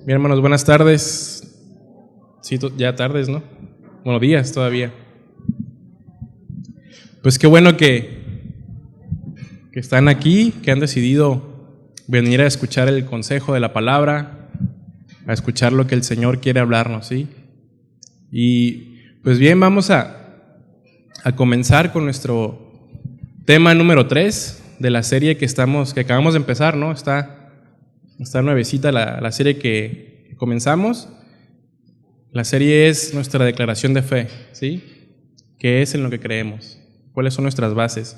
Bien, hermanos, buenas tardes. Sí, ya tardes, ¿no? Buenos días todavía. Pues qué bueno que están aquí, que han decidido venir a escuchar el consejo de la palabra, a escuchar lo que el Señor quiere hablarnos, ¿sí? Y pues bien, vamos a comenzar con nuestro tema número 3 de la serie que acabamos de empezar, ¿no? Está nuevecita la serie que comenzamos. La serie es nuestra declaración de fe, ¿sí? ¿Qué es en lo que creemos? ¿Cuáles son nuestras bases?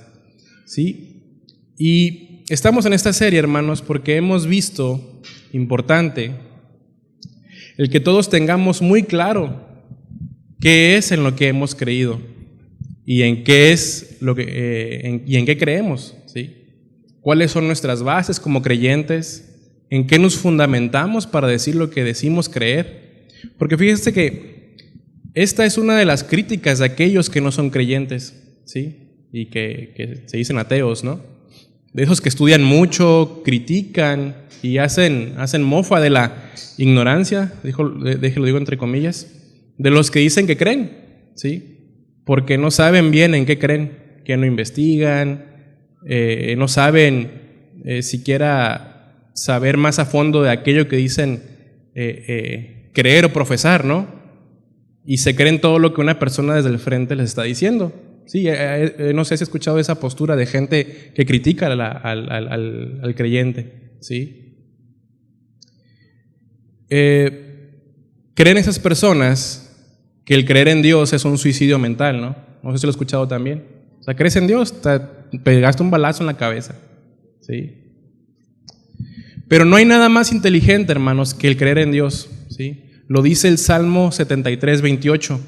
¿Sí? Y estamos en esta serie, hermanos, porque hemos visto importante el que todos tengamos muy claro qué es en lo que hemos creído y en qué es y en qué creemos, ¿sí? ¿Cuáles son nuestras bases como creyentes? ¿En qué nos fundamentamos para decir lo que decimos creer? Porque fíjense que esta es una de las críticas de aquellos que no son creyentes, ¿sí? Y que se dicen ateos, ¿no? De esos que estudian mucho, critican y hacen mofa de la ignorancia, lo digo entre comillas, de los que dicen que creen, ¿sí? Porque no saben bien en qué creen, que no investigan, no saben siquiera saber más a fondo de aquello que dicen creer o profesar, ¿no? Y se creen todo lo que una persona desde el frente les está diciendo. Sí, no sé si has escuchado esa postura de gente que critica al creyente, ¿sí? Creen esas personas que el creer en Dios es un suicidio mental, ¿no? No sé si lo has escuchado también. O sea, crees en Dios, te pegaste un balazo en la cabeza, ¿sí? Pero no hay nada más inteligente, hermanos, que el creer en Dios, ¿sí? Lo dice el Salmo 73, 28.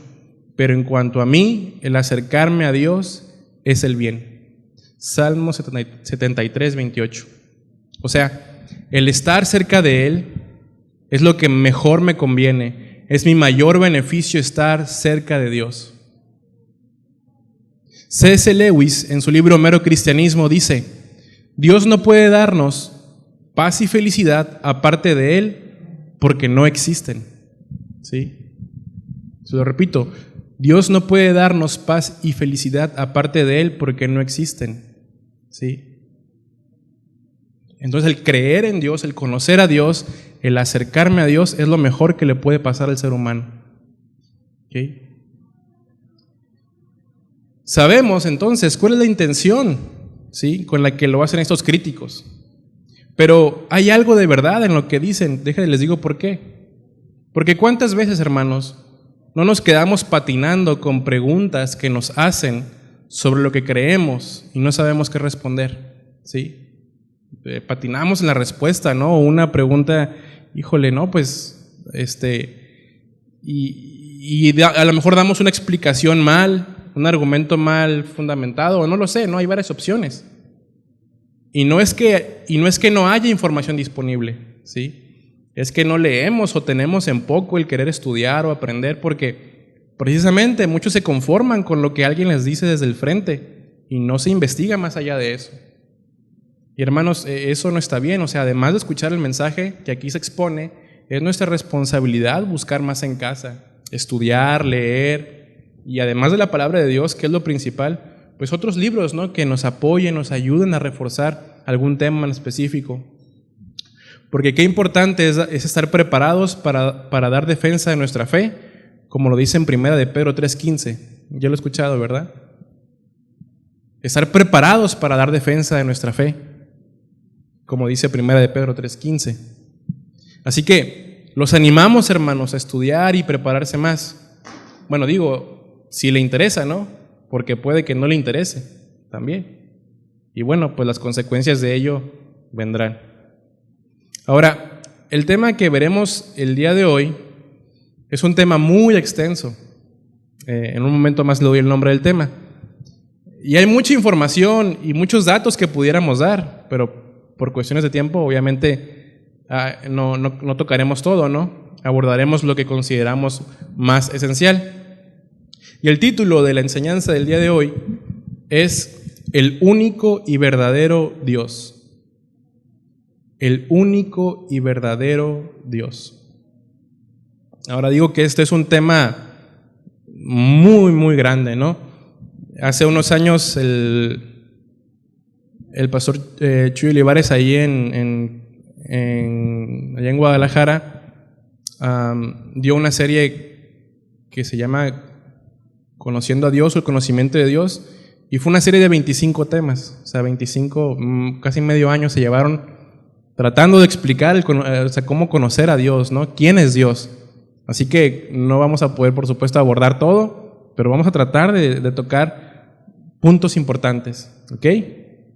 Pero en cuanto a mí, el acercarme a Dios es el bien. Salmo 73, 28. O sea, el estar cerca de Él es lo que mejor me conviene. Es mi mayor beneficio estar cerca de Dios. C.S. Lewis, en su libro Mero Cristianismo, dice: Dios no puede darnos paz y felicidad aparte de Él porque no existen, ¿sí? Se lo repito, Dios no puede darnos paz y felicidad aparte de Él porque no existen, ¿sí? Entonces el creer en Dios, el conocer a Dios, el acercarme a Dios es lo mejor que le puede pasar al ser humano, ¿okay? Sabemos entonces cuál es la intención, ¿sí?, con la que lo hacen estos críticos. Pero hay algo de verdad en lo que dicen. Les digo por qué. Porque cuántas veces, hermanos, no nos quedamos patinando con preguntas que nos hacen sobre lo que creemos y no sabemos qué responder, ¿sí? Patinamos en la respuesta, ¿no? Una pregunta, híjole, no, pues, a lo mejor damos una explicación mal, un argumento mal fundamentado, o no lo sé, ¿no? Hay varias opciones. Y no es que no haya información disponible, ¿sí? Es que no leemos o tenemos en poco el querer estudiar o aprender, porque precisamente muchos se conforman con lo que alguien les dice desde el frente y no se investiga más allá de eso. Y hermanos, eso no está bien. O sea, además de escuchar el mensaje que aquí se expone, es nuestra responsabilidad buscar más en casa, estudiar, leer, y además de la palabra de Dios, que es lo principal, pues otros libros, ¿no?, que nos apoyen, nos ayuden a reforzar algún tema en específico. Porque qué importante es estar preparados para dar defensa de nuestra fe, como lo dice en 1 de Pedro 3:15. Ya lo he escuchado, ¿verdad? Estar preparados para dar defensa de nuestra fe, como dice 1 de Pedro 3:15. Así que los animamos, hermanos, a estudiar y prepararse más. Bueno, digo, si le interesa, ¿no? Porque puede que no le interese también. Y bueno, pues las consecuencias de ello vendrán. Ahora, el tema que veremos el día de hoy es un tema muy extenso. En un momento más le doy el nombre del tema. Y hay mucha información y muchos datos que pudiéramos dar, pero por cuestiones de tiempo, obviamente, no tocaremos todo, ¿no? Abordaremos lo que consideramos más esencial. Y el título de la enseñanza del día de hoy es El único y verdadero Dios. El único y verdadero Dios. Ahora digo que este es un tema muy, muy grande, ¿no? Hace unos años el pastor Chuy Olivares ahí allá en Guadalajara dio una serie que se llama Conociendo a Dios o el conocimiento de Dios, y fue una serie de 25 temas, o sea, 25, casi medio año se llevaron tratando de explicar cómo conocer a Dios, ¿no? ¿Quién es Dios? Así que no vamos a poder, por supuesto, abordar todo, pero vamos a tratar de tocar puntos importantes, ¿ok?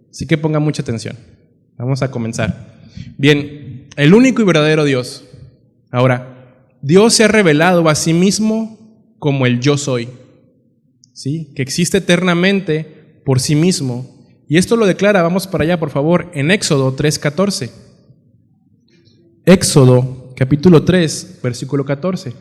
Así que pongan mucha atención. Vamos a comenzar. Bien, el único y verdadero Dios. Ahora, Dios se ha revelado a sí mismo como el yo soy, ¿sí? Que existe eternamente por sí mismo. Y esto lo declara, vamos para allá por favor, en Éxodo 3:14. Éxodo capítulo 3, versículo 14.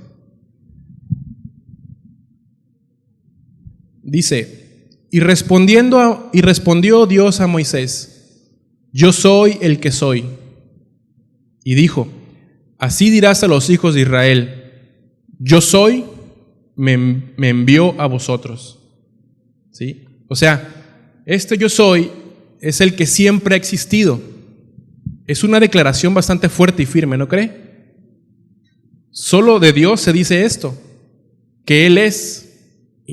Dice, y respondió Dios a Moisés, yo soy el que soy. Y dijo, así dirás a los hijos de Israel, yo soy, me envió a vosotros. ¿Sí? O sea, este yo soy es el que siempre ha existido. Es una declaración bastante fuerte y firme, ¿no cree? Solo de Dios se dice esto, que Él es,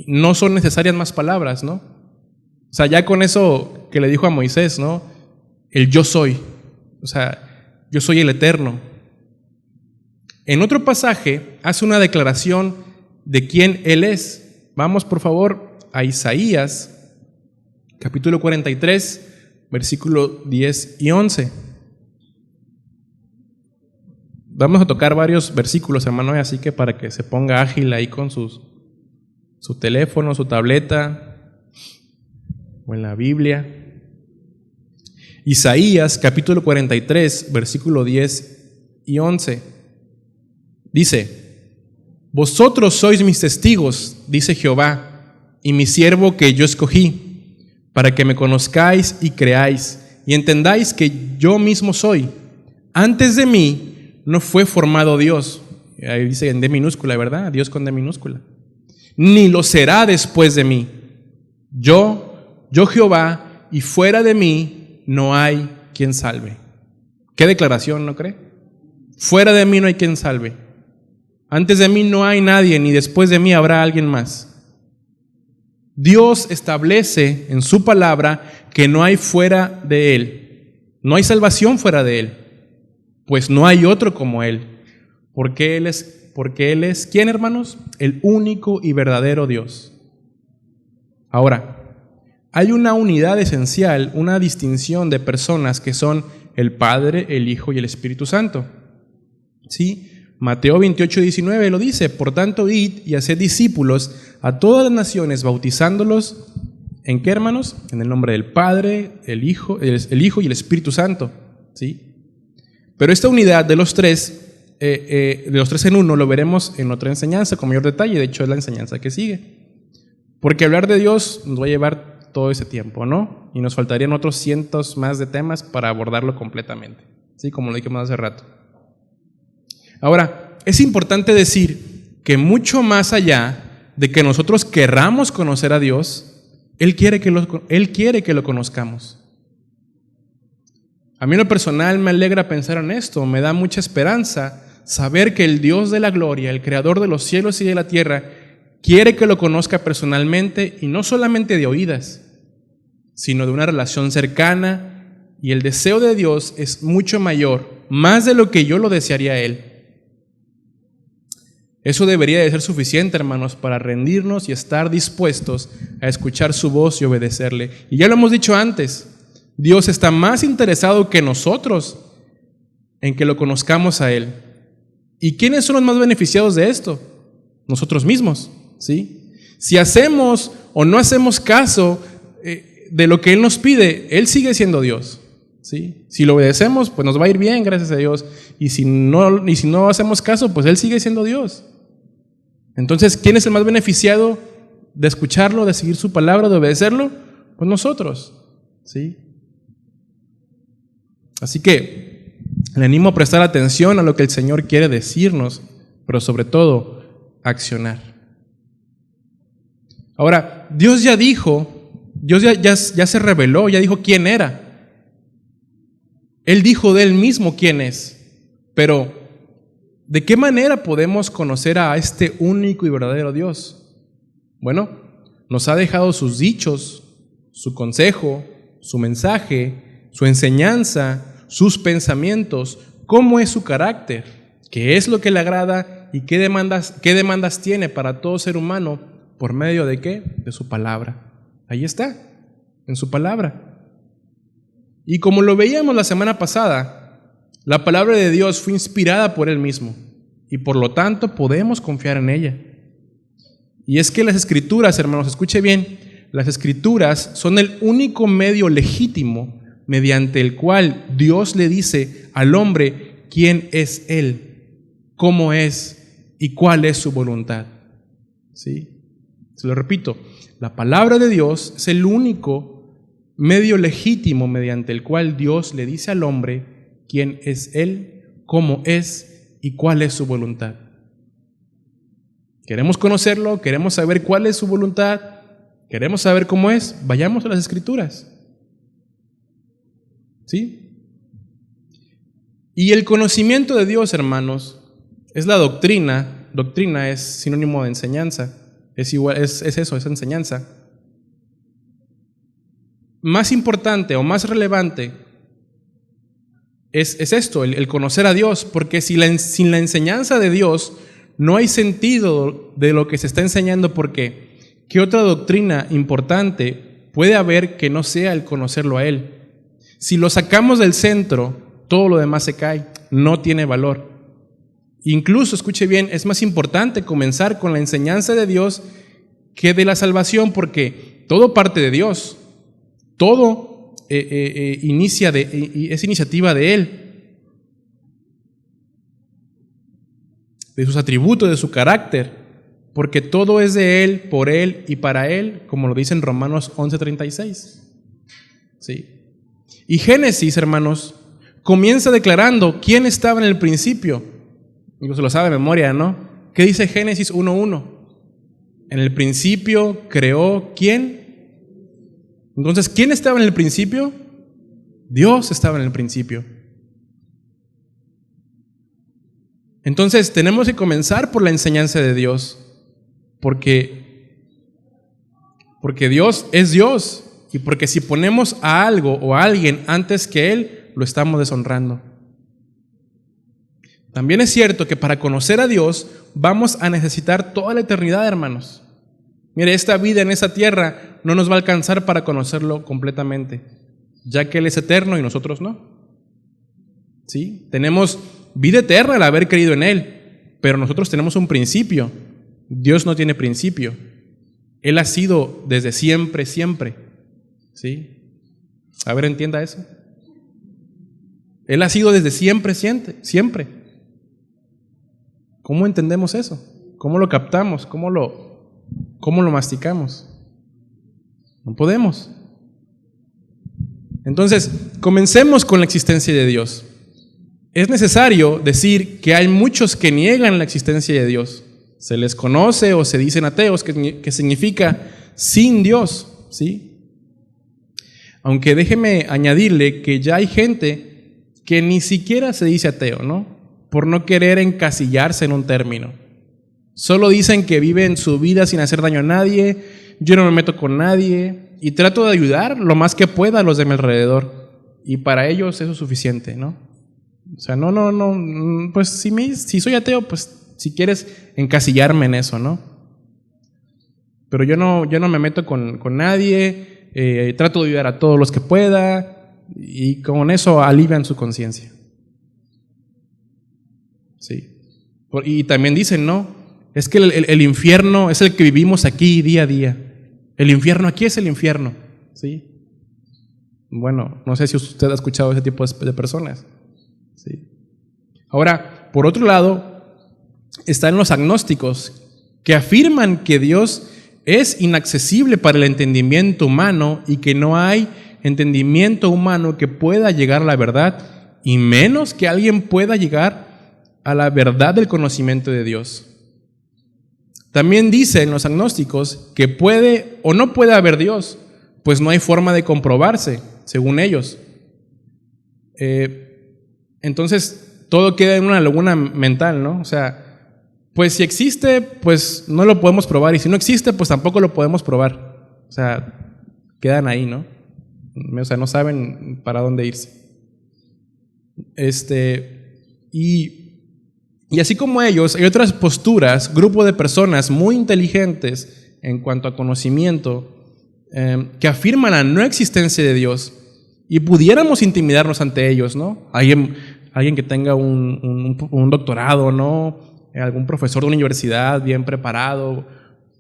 no son necesarias más palabras, ¿no? O sea, ya con eso que le dijo a Moisés, ¿no? El yo soy, o sea, yo soy el eterno. En otro pasaje hace una declaración de quién Él es. Vamos por favor a Isaías, capítulo 43, versículo 10 y 11. Vamos a tocar varios versículos, hermano, así que para que se ponga ágil ahí con su teléfono, su tableta o en la Biblia. Isaías, capítulo 43, versículo 10 y 11. Dice, vosotros sois mis testigos, dice Jehová, y mi siervo que yo escogí, para que me conozcáis y creáis, y entendáis que yo mismo soy. Antes de mí no fue formado Dios. Ahí dice en D minúscula, ¿verdad? Dios con D minúscula. Ni lo será después de mí. Yo Jehová, y fuera de mí no hay quien salve. ¿Qué declaración, no cree? Fuera de mí no hay quien salve. Antes de mí no hay nadie, ni después de mí habrá alguien más. Dios establece en su palabra que no hay fuera de Él. No hay salvación fuera de Él. Pues no hay otro como Él, porque Él es, ¿quién, hermanos? El único y verdadero Dios. Ahora, hay una unidad esencial, una distinción de personas que son el Padre, el Hijo y el Espíritu Santo. ¿Sí? Mateo 28:19 lo dice, por tanto, id y haced discípulos a todas las naciones, bautizándolos, ¿en qué, hermanos? En el nombre del Padre, el Hijo y el Espíritu Santo. ¿Sí? Pero esta unidad de los tres en uno lo veremos en otra enseñanza con mayor detalle. De hecho es la enseñanza que sigue, porque hablar de Dios nos va a llevar todo ese tiempo, ¿no? Y nos faltarían otros cientos más de temas para abordarlo completamente, ¿sí? Como lo dijimos hace rato. Ahora, es importante decir que mucho más allá de que nosotros querramos conocer a Dios, Él quiere que lo conozcamos. A mí en lo personal me alegra pensar en esto, me da mucha esperanza saber que el Dios de la gloria, el creador de los cielos y de la tierra, quiere que lo conozca personalmente y no solamente de oídas, sino de una relación cercana, y el deseo de Dios es mucho mayor, más de lo que yo lo desearía a Él. Eso debería de ser suficiente, hermanos, para rendirnos y estar dispuestos a escuchar su voz y obedecerle. Y ya lo hemos dicho antes, Dios está más interesado que nosotros en que lo conozcamos a Él. ¿Y quiénes son los más beneficiados de esto? Nosotros mismos, ¿sí? Si hacemos o no hacemos caso de lo que Él nos pide, Él sigue siendo Dios, ¿sí? Si lo obedecemos, pues nos va a ir bien, gracias a Dios. Y si no hacemos caso, pues Él sigue siendo Dios. Entonces, ¿quién es el más beneficiado de escucharlo, de seguir su palabra, de obedecerlo? Pues nosotros, ¿sí? Así que le animo a prestar atención a lo que el Señor quiere decirnos, pero sobre todo, accionar. Ahora, Dios ya dijo, Dios ya se reveló, ya dijo quién era. Él dijo de Él mismo quién es. Pero, ¿de qué manera podemos conocer a este único y verdadero Dios? Bueno, nos ha dejado sus dichos, su consejo, su mensaje, su enseñanza, sus pensamientos, cómo es su carácter, qué es lo que le agrada y qué demandas tiene para todo ser humano, ¿por medio de qué? De su palabra. Ahí está, en su palabra. Y como lo veíamos la semana pasada, la palabra de Dios fue inspirada por Él mismo y por lo tanto podemos confiar en ella. Y es que las Escrituras, hermanos, escuche bien, las Escrituras son el único medio legítimo mediante el cual Dios le dice al hombre quién es Él, cómo es y cuál es su voluntad. ¿Sí? Se lo repito, la palabra de Dios es el único medio legítimo mediante el cual Dios le dice al hombre quién es Él, cómo es y cuál es su voluntad. ¿Queremos conocerlo? ¿Queremos saber cuál es su voluntad? ¿Queremos saber cómo es? Vayamos a las Escrituras. ¿Sí? Y el conocimiento de Dios, hermanos, es la doctrina. Doctrina es sinónimo de enseñanza. Es eso, es enseñanza. Más importante o más relevante es esto, el conocer a Dios, porque sin la enseñanza de Dios no hay sentido de lo que se está enseñando, porque ¿qué otra doctrina importante puede haber que no sea el conocerlo a Él? Si lo sacamos del centro, todo lo demás se cae, no tiene valor. Incluso, escuche bien, es más importante comenzar con la enseñanza de Dios que de la salvación, porque todo parte de Dios, todo es iniciativa de Él, de sus atributos, de su carácter, porque todo es de Él, por Él y para Él, como lo dice en Romanos 11:36. ¿Sí? Y Génesis, hermanos, comienza declarando quién estaba en el principio. Digo, se lo sabe de memoria, ¿no? ¿Qué dice Génesis 1:1? En el principio creó ¿quién? Entonces, ¿quién estaba en el principio? Dios estaba en el principio. Entonces, tenemos que comenzar por la enseñanza de Dios, porque Dios es Dios, y porque si ponemos a algo o a alguien antes que Él, lo estamos deshonrando. También es cierto que para conocer a Dios vamos a necesitar toda la eternidad, hermanos. Mire, esta vida en esa tierra no nos va a alcanzar para conocerlo completamente, ya que Él es eterno y nosotros no. ¿Sí? Tenemos vida eterna al haber creído en Él, pero nosotros tenemos un principio. Dios no tiene principio. Él ha sido desde siempre, siempre. ¿Sí? A ver, entienda eso. Él ha sido desde siempre, siempre. ¿Cómo entendemos eso? ¿Cómo lo captamos? ¿Cómo lo masticamos? No podemos. Entonces, comencemos con la existencia de Dios. Es necesario decir que hay muchos que niegan la existencia de Dios. Se les conoce o se dicen ateos, que significa sin Dios, ¿sí? Aunque déjeme añadirle que ya hay gente que ni siquiera se dice ateo, ¿no? Por no querer encasillarse en un término. Solo dicen que viven su vida sin hacer daño a nadie, yo no me meto con nadie y trato de ayudar lo más que pueda a los de mi alrededor. Y para ellos eso es suficiente, ¿no? O sea, no, pues si soy ateo, pues si quieres encasillarme en eso, ¿no? Pero yo no me meto con nadie, trato de ayudar a todos los que pueda y con eso alivian su conciencia. Sí. Y también dicen, no, es que el infierno es el que vivimos aquí día a día. El infierno aquí es el infierno, ¿sí? Bueno, no sé si usted ha escuchado ese tipo de personas. ¿Sí? Ahora, por otro lado, están los agnósticos que afirman que Dios es inaccesible para el entendimiento humano y que no hay entendimiento humano que pueda llegar a la verdad, y menos que alguien pueda llegar a la verdad del conocimiento de Dios. También dicen los agnósticos que puede o no puede haber Dios, pues no hay forma de comprobarse, según ellos. Entonces, todo queda en una laguna mental, ¿no? O sea, pues si existe, pues no lo podemos probar, y si no existe, pues tampoco lo podemos probar. O sea, quedan ahí, ¿no? O sea, no saben para dónde irse. Y así como ellos, hay otras posturas, grupo de personas muy inteligentes en cuanto a conocimiento, que afirman la no existencia de Dios, y pudiéramos intimidarnos ante ellos, ¿no? Alguien que tenga un doctorado, ¿no? Algún profesor de una universidad bien preparado,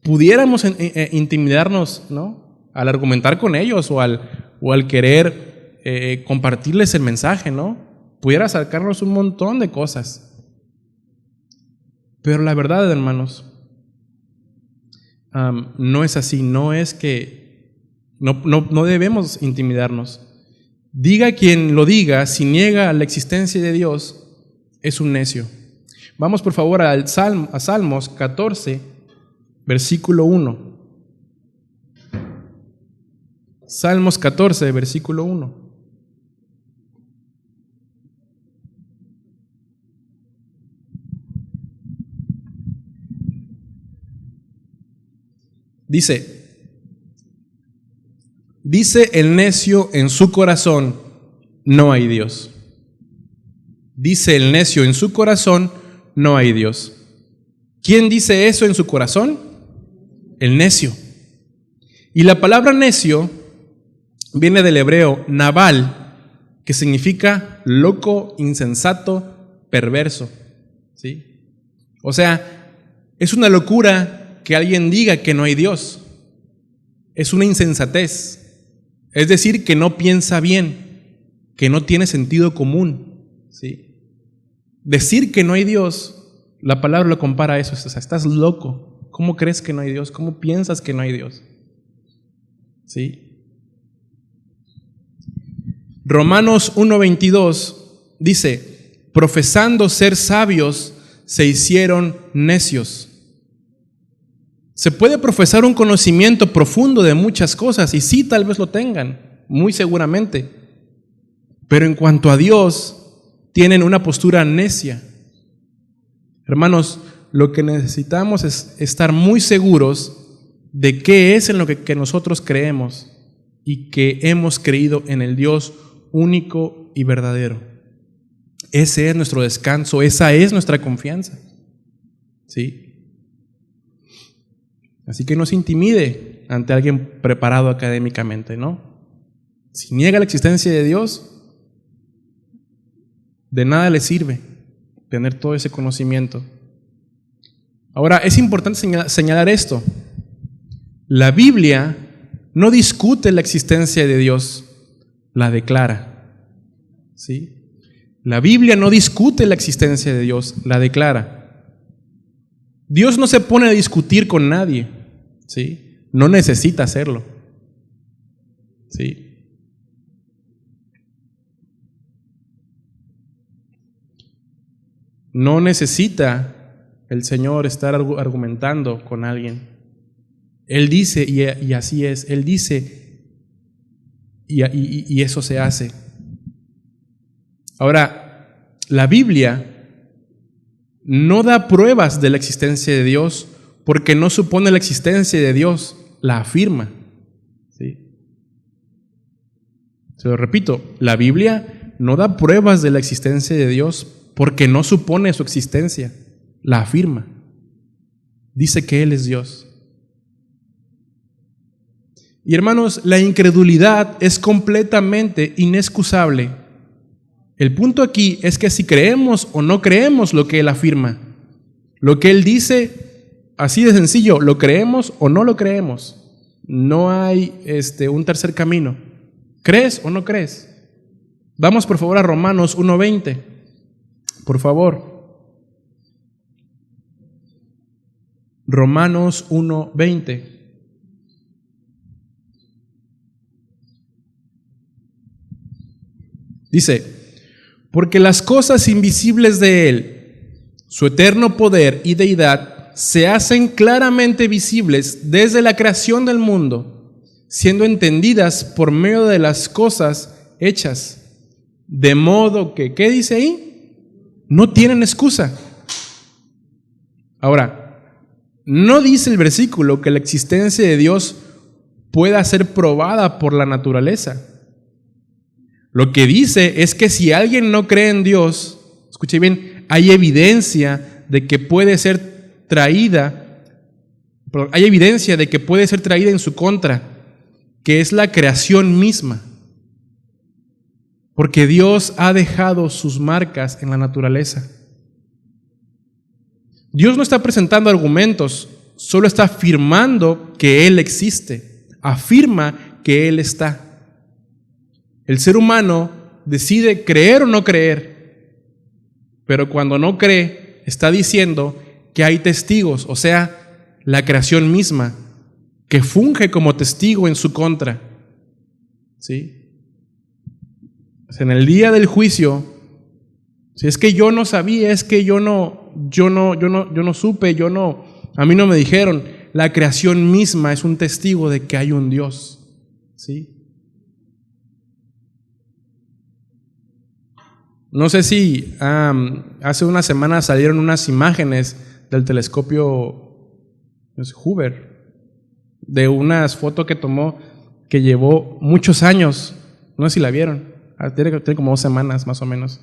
pudiéramos intimidarnos, ¿no? Al argumentar con ellos o al querer compartirles el mensaje, ¿no? Pudiera sacarnos un montón de cosas. Pero la verdad, hermanos, no es así. No es que no debemos intimidarnos. Diga quien lo diga, si niega la existencia de Dios, es un necio. Vamos por favor a Salmos 14, versículo 1. Salmos 14, versículo 1. Dice el necio en su corazón, no hay Dios. Dice el necio en su corazón, no hay Dios. ¿Quién dice eso en su corazón? El necio. Y la palabra necio viene del hebreo naval, que significa loco, insensato, perverso. ¿Sí? O sea, es una locura que alguien diga que no hay Dios. Es una insensatez. Es decir, que no piensa bien, que no tiene sentido común. ¿Sí? Decir que no hay Dios, la palabra lo compara a eso. O sea, estás loco. ¿Cómo crees que no hay Dios? ¿Cómo piensas que no hay Dios? ¿Sí? Romanos 1:22 dice, profesando ser sabios, se hicieron necios. Se puede profesar un conocimiento profundo de muchas cosas, y sí, tal vez lo tengan, muy seguramente. Pero en cuanto a Dios, tienen una postura necia. Hermanos, lo que necesitamos es estar muy seguros de qué es en lo que nosotros creemos y que hemos creído en el Dios único y verdadero. Ese es nuestro descanso, esa es nuestra confianza. ¿Sí? Así que no se intimide ante alguien preparado académicamente, ¿no? Si niega la existencia de Dios, de nada le sirve tener todo ese conocimiento. Ahora, es importante señalar esto. La Biblia no discute la existencia de Dios, la declara. ¿Sí? La Biblia no discute la existencia de Dios, la declara. Dios no se pone a discutir con nadie, ¿sí? No necesita hacerlo, ¿sí? No necesita el Señor estar argumentando con alguien. Él dice, y así es, Él dice, y eso se hace. Ahora, la Biblia no da pruebas de la existencia de Dios porque no supone la existencia de Dios, la afirma. ¿Sí? Se lo repito, la Biblia no da pruebas de la existencia de Dios porque no supone su existencia, la afirma. Dice que Él es Dios. Y hermanos, la incredulidad es completamente inexcusable. El punto aquí es que si creemos o no creemos lo que Él afirma, lo que Él dice, así de sencillo, lo creemos o no lo creemos. No hay un tercer camino. ¿Crees o no crees? Vamos por favor a Romanos 1:20. Por favor. Romanos 1:20. Dice, porque las cosas invisibles de Él, su eterno poder y deidad se hacen claramente visibles desde la creación del mundo, siendo entendidas por medio de las cosas hechas, de modo que, ¿qué dice ahí? No tienen excusa. Ahora, no dice el versículo que la existencia de Dios pueda ser probada por la naturaleza. Lo que dice es que si alguien no cree en Dios, escuche bien, hay evidencia de que puede ser traída en su contra, que es la creación misma. Porque Dios ha dejado sus marcas en la naturaleza. Dios no está presentando argumentos, solo está afirmando que Él existe, afirma que Él está. El ser humano decide creer o no creer, pero cuando no cree, está diciendo que hay testigos, o sea, la creación misma, que funge como testigo en su contra. ¿Sí? En el día del juicio, si es que yo no sabía, es que yo no supe, a mí no me dijeron, la creación misma es un testigo de que hay un Dios. ¿Sí? No sé si hace unas semanas salieron unas imágenes del telescopio Hubble, de unas fotos que tomó que llevó muchos años, no sé si la vieron. Tiene como 2 semanas más o menos.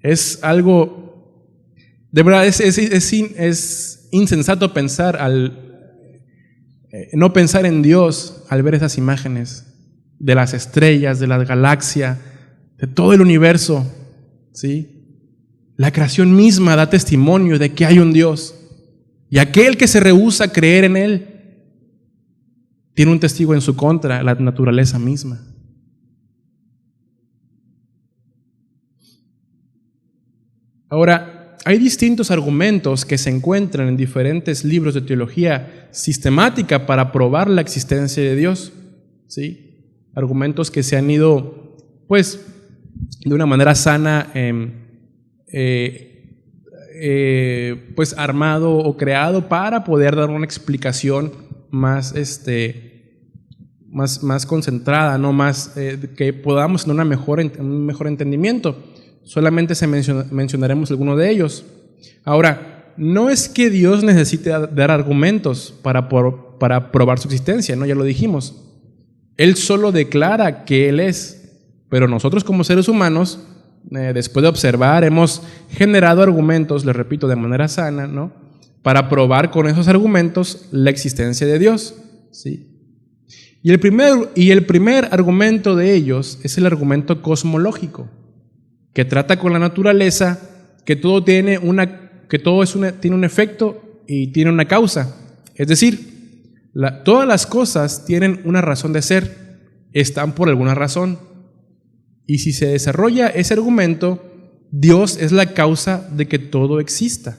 Es algo, de verdad, es insensato pensar no pensar en Dios al ver esas imágenes de las estrellas, de la galaxia, de todo el universo, ¿sí? La creación misma da testimonio de que hay un Dios, y aquel que se rehúsa a creer en Él tiene un testigo en su contra, la naturaleza misma. Ahora, hay distintos argumentos que se encuentran en diferentes libros de teología sistemática para probar la existencia de Dios, ¿sí? Argumentos que se han ido, pues, de una manera sana, pues, armado o creado para poder dar una explicación más concentrada, ¿no? Que podamos tener un mejor entendimiento. Solamente mencionaremos algunos de ellos. Ahora, no es que Dios necesite dar argumentos para probar su existencia, ¿no? Ya lo dijimos. Él solo declara que Él es, pero nosotros como seres humanos, después de observar, hemos generado argumentos, les repito, de manera sana, ¿no? Para probar con esos argumentos la existencia de Dios, ¿sí? Y el primer argumento de ellos es el argumento cosmológico, que trata con la naturaleza, que todo tiene un efecto y tiene una causa. Es decir, todas las cosas tienen una razón de ser, están por alguna razón. Y si se desarrolla ese argumento, Dios es la causa de que todo exista.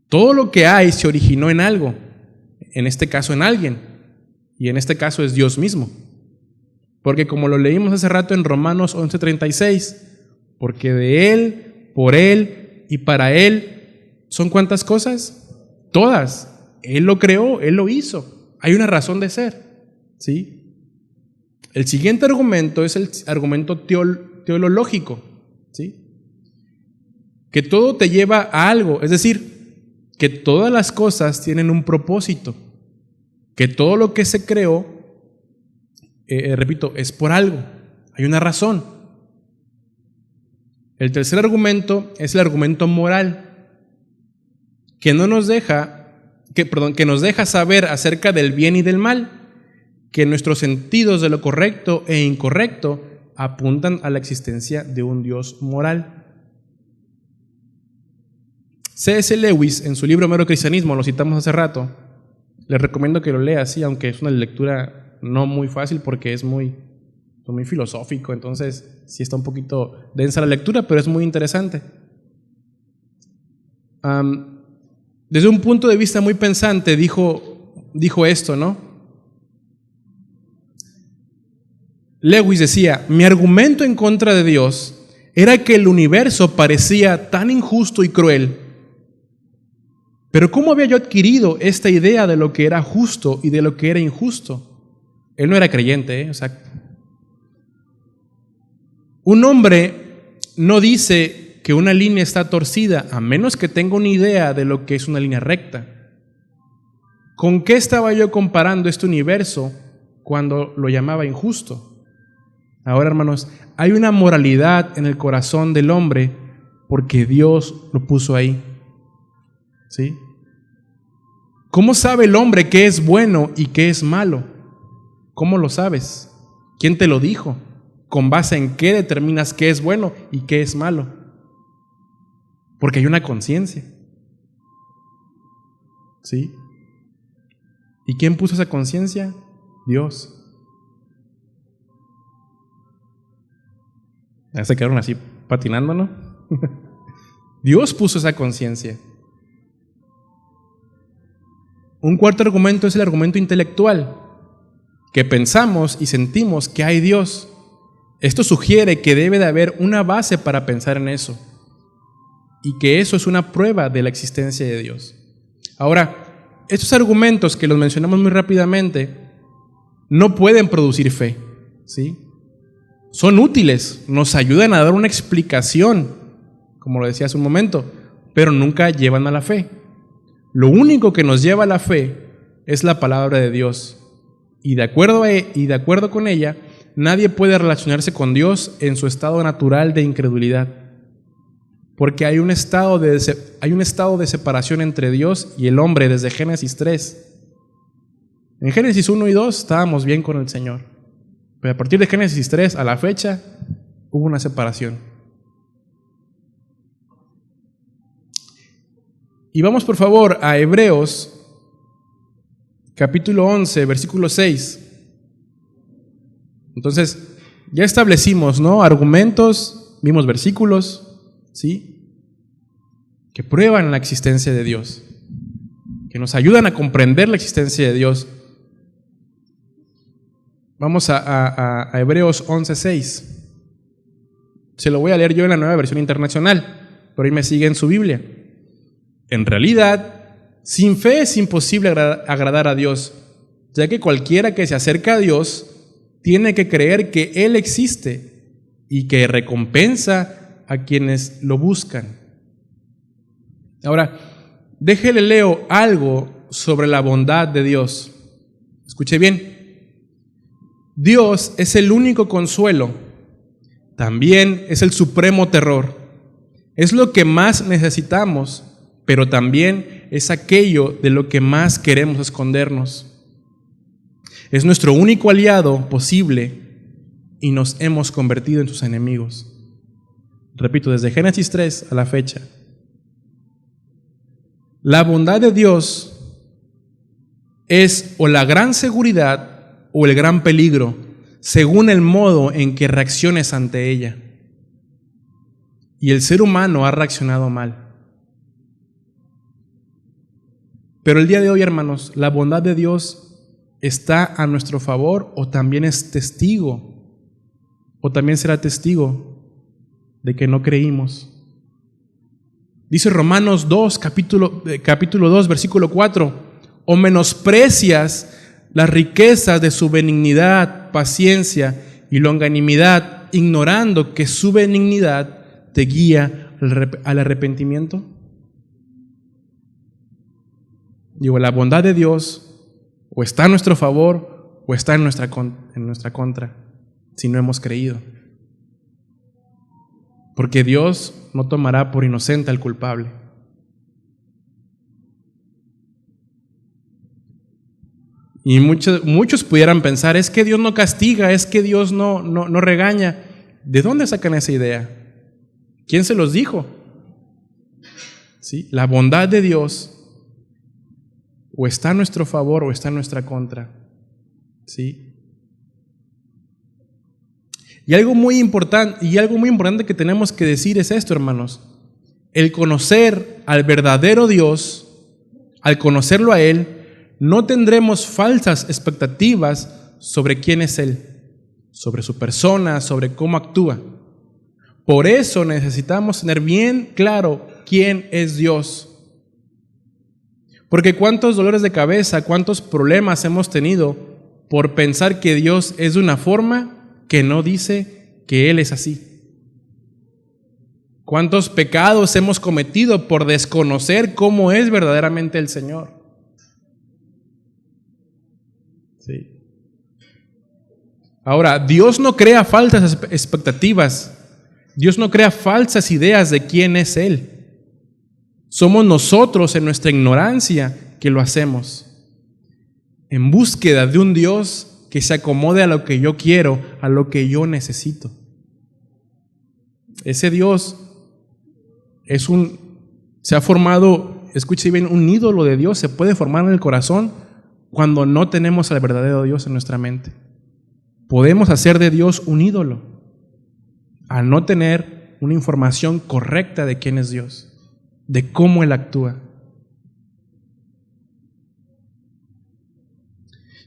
Todo lo que hay se originó en algo, en este caso en alguien, y en este caso es Dios mismo. Porque como lo leímos hace rato en Romanos 11:36, porque de Él, por Él y para Él, ¿son cuántas cosas? Todas. Él lo creó, Él lo hizo. Hay una razón de ser, ¿sí? El siguiente argumento es el argumento teológico, ¿sí? Que todo te lleva a algo, es decir, que todas las cosas tienen un propósito, que todo lo que se creó, repito, es por algo, hay una razón. El tercer argumento es el argumento moral, que nos deja saber acerca del bien y del mal, que nuestros sentidos de lo correcto e incorrecto apuntan a la existencia de un Dios moral. C.S. Lewis, en su libro Mero Cristianismo, lo citamos hace rato, les recomiendo que lo lea así, aunque es una lectura no muy fácil porque es muy filosófico, entonces sí está un poquito densa la lectura, pero es muy interesante. Desde un punto de vista muy pensante dijo esto, ¿no? Lewis decía: mi argumento en contra de Dios era que el universo parecía tan injusto y cruel. Pero ¿cómo había yo adquirido esta idea de lo que era justo y de lo que era injusto? Él no era creyente, O sea, un hombre no dice que una línea está torcida a menos que tenga una idea de lo que es una línea recta. ¿Con qué estaba yo comparando este universo cuando lo llamaba injusto? Ahora, hermanos, hay una moralidad en el corazón del hombre porque Dios lo puso ahí. ¿Sí? ¿Cómo sabe el hombre qué es bueno y qué es malo? ¿Cómo lo sabes? ¿Quién te lo dijo? ¿Con base en qué determinas qué es bueno y qué es malo? Porque hay una conciencia. ¿Sí? ¿Y quién puso esa conciencia? Dios. Ya se quedaron así patinando, ¿no? Dios puso esa conciencia. Un cuarto argumento es el argumento intelectual, que pensamos y sentimos que hay Dios. Esto sugiere que debe de haber una base para pensar en eso, y que eso es una prueba de la existencia de Dios. Ahora, estos argumentos que los mencionamos muy rápidamente no pueden producir fe, ¿sí? Son útiles, nos ayudan a dar una explicación, como lo decía hace un momento, pero nunca llevan a la fe. Lo único que nos lleva a la fe es la palabra de Dios, y de acuerdo con ella, nadie puede relacionarse con Dios en su estado natural de incredulidad, porque hay un estado de separación entre Dios y el hombre desde Génesis 3. En Génesis 1 y 2 estábamos bien con el Señor, pero a partir de Génesis 3 a la fecha hubo una separación. Y vamos por favor a Hebreos capítulo 11, versículo 6. Entonces, ya establecimos, ¿no? Argumentos, vimos versículos, ¿sí? Que prueban la existencia de Dios, que nos ayudan a comprender la existencia de Dios. Vamos a Hebreos 11, 6. Se lo voy a leer yo en la Nueva Versión Internacional, pero ahí me sigue en su Biblia. En realidad, sin fe es imposible agradar a Dios, ya que cualquiera que se acerca a Dios tiene que creer que Él existe y que recompensa a quienes lo buscan. Ahora, déjele leo algo sobre la bondad de Dios. Escuche bien. Dios es el único consuelo, también es el supremo terror. Es lo que más necesitamos, pero también es aquello de lo que más queremos escondernos. Es nuestro único aliado posible y nos hemos convertido en sus enemigos. Repito, desde Génesis 3 a la fecha. La bondad de Dios es o la gran seguridad o el gran peligro, según el modo en que reacciones ante ella. Y el ser humano ha reaccionado mal. Pero el día de hoy, hermanos, la bondad de Dios está a nuestro favor o también es testigo, o también será testigo de que no creímos. Dice Romanos 2, capítulo 2, versículo 4, o menosprecias las riquezas de su benignidad, paciencia y longanimidad, ignorando que su benignidad te guía al arrepentimiento. Digo, la bondad de Dios o está a nuestro favor o está en nuestra contra, si no hemos creído. Porque Dios no tomará por inocente al culpable. Y muchos pudieran pensar, es que Dios no castiga, es que Dios no regaña. ¿De dónde sacan esa idea? ¿Quién se los dijo? ¿Sí? La bondad de Dios o está a nuestro favor o está en nuestra contra. ¿Sí? Y algo muy importante que tenemos que decir es esto, hermanos. El conocer al verdadero Dios, al conocerlo a Él, no tendremos falsas expectativas sobre quién es Él, sobre su persona, sobre cómo actúa. Por eso necesitamos tener bien claro quién es Dios. Porque cuántos dolores de cabeza, cuántos problemas hemos tenido por pensar que Dios es de una forma que no dice que Él es así. Cuántos pecados hemos cometido por desconocer cómo es verdaderamente el Señor. Sí. Ahora, Dios no crea falsas expectativas. Dios no crea falsas ideas de quién es Él. Somos nosotros en nuestra ignorancia que lo hacemos, en búsqueda de un Dios que se acomode a lo que yo quiero, a lo que yo necesito. Ese Dios se ha formado, escuche bien, un ídolo de Dios se puede formar en el corazón cuando no tenemos al verdadero Dios en nuestra mente. Podemos hacer de Dios un ídolo al no tener una información correcta de quién es Dios, de cómo Él actúa.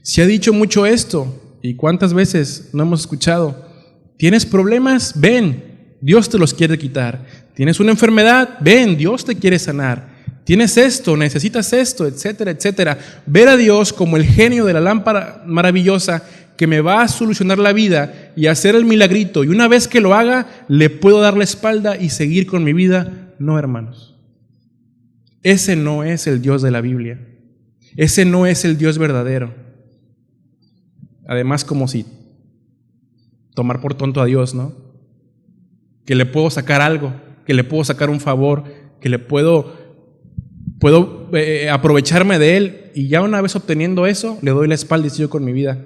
Se ha dicho mucho esto, y cuántas veces no hemos escuchado: ¿tienes problemas? Ven, Dios te los quiere quitar. ¿Tienes una enfermedad? Ven, Dios te quiere sanar. ¿Tienes esto? ¿Necesitas esto? Etcétera, etcétera. Ver a Dios como el genio de la lámpara maravillosa que me va a solucionar la vida y hacer el milagrito, y una vez que lo haga, le puedo dar la espalda y seguir con mi vida. No, hermanos. Ese no es el Dios de la Biblia. Ese no es el Dios verdadero. Además, como si tomar por tonto a Dios, ¿no? Que le puedo sacar algo, que le puedo sacar un favor, que le puedo aprovecharme de Él, y ya una vez obteniendo eso, le doy la espalda y sigo con mi vida.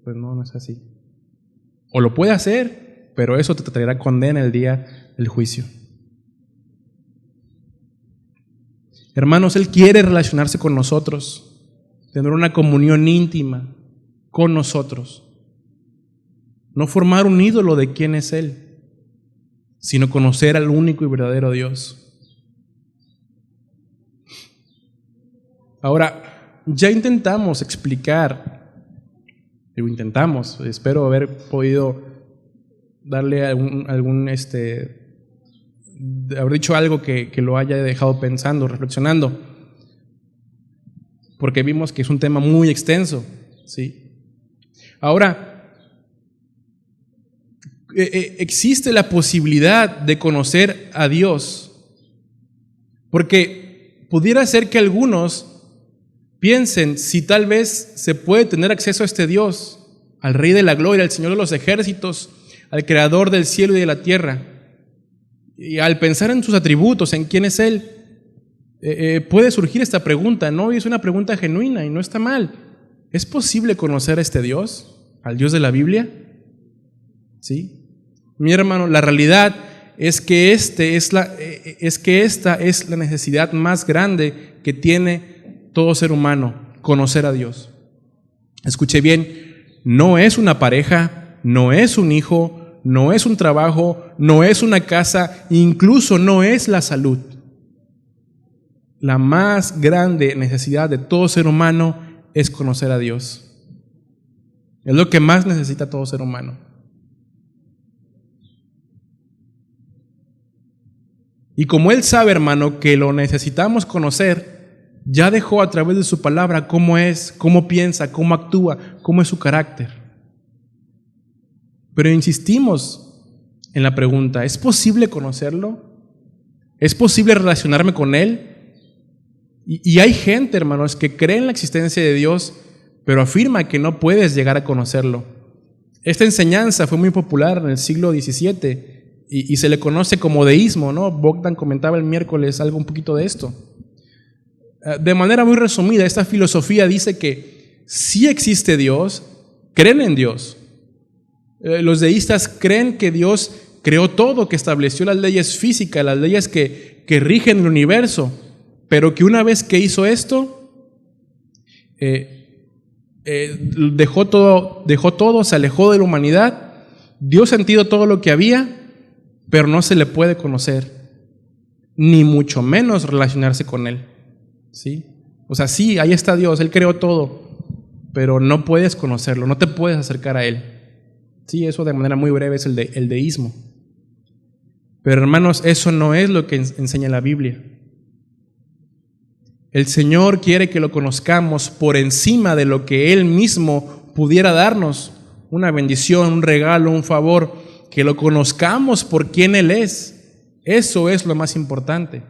Pues no es así. O lo puede hacer, pero eso te traerá condena el día del juicio. Hermanos, Él quiere relacionarse con nosotros, tener una comunión íntima con nosotros. No formar un ídolo de quién es Él, sino conocer al único y verdadero Dios. Ahora, ya intentamos explicar, espero haber podido darle haber dicho algo que lo haya dejado pensando, reflexionando, porque vimos que es un tema muy extenso, ¿sí? Ahora, existe la posibilidad de conocer a Dios, porque pudiera ser que algunos piensen si tal vez se puede tener acceso a este Dios, al Rey de la Gloria, al Señor de los ejércitos, al Creador del cielo y de la tierra. Y al pensar en sus atributos, en quién es Él, puede surgir esta pregunta, ¿no? Y es una pregunta genuina y no está mal. ¿Es posible conocer a este Dios, al Dios de la Biblia? ¿Sí? Mi hermano, la realidad es que esta es la necesidad más grande que tiene todo ser humano, conocer a Dios. Escuche bien, no es una pareja, no es un hijo, no es un trabajo, no es una casa, incluso no es la salud. La más grande necesidad de todo ser humano es conocer a Dios. Es lo que más necesita todo ser humano. Y como Él sabe, hermano, que lo necesitamos conocer, ya dejó a través de su palabra cómo es, cómo piensa, cómo actúa, cómo es su carácter. Pero insistimos en la pregunta, ¿es posible conocerlo? ¿Es posible relacionarme con Él? Y hay gente, hermanos, que cree en la existencia de Dios, pero afirma que no puedes llegar a conocerlo. Esta enseñanza fue muy popular en el siglo XVII y se le conoce como deísmo, ¿no? Bogdan comentaba el miércoles algo un poquito de esto. De manera muy resumida, esta filosofía dice que sí existe Dios, creen en Dios. Los deístas creen que Dios creó todo, que estableció las leyes físicas, las leyes que rigen el universo, pero que una vez que hizo esto, dejó todo, se alejó de la humanidad, dio sentido a todo lo que había, pero no se le puede conocer, ni mucho menos relacionarse con Él. ¿Sí? O sea, sí, ahí está Dios, Él creó todo, pero no puedes conocerlo, no te puedes acercar a Él. Sí, eso de manera muy breve es el deísmo. Pero hermanos, eso no es lo que enseña la Biblia. El Señor quiere que lo conozcamos por encima de lo que Él mismo pudiera darnos. Una bendición, un regalo, un favor. Que lo conozcamos por quién Él es. Eso es lo más importante.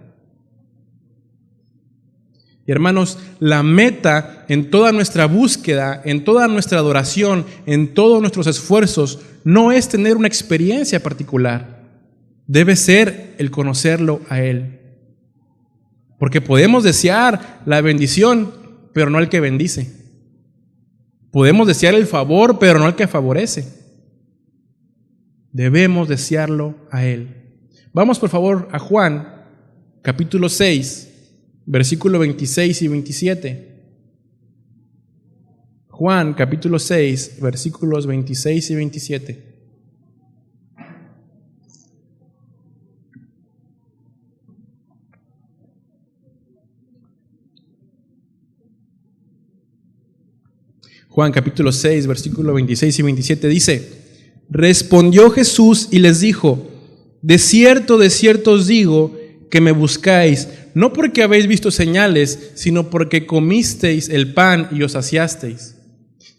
Y hermanos, la meta en toda nuestra búsqueda, en toda nuestra adoración, en todos nuestros esfuerzos, no es tener una experiencia particular. Debe ser el conocerlo a Él. Porque podemos desear la bendición, pero no el que bendice. Podemos desear el favor, pero no el que favorece. Debemos desearlo a Él. Vamos por favor a Juan, capítulo 6, versículo 26 y 27. Juan, capítulo 6, versículos 26 y 27. Juan capítulo 6, versículo 26 y 27 dice: respondió Jesús y les dijo: de cierto os digo que me buscáis, no porque habéis visto señales, sino porque comisteis el pan y os saciasteis.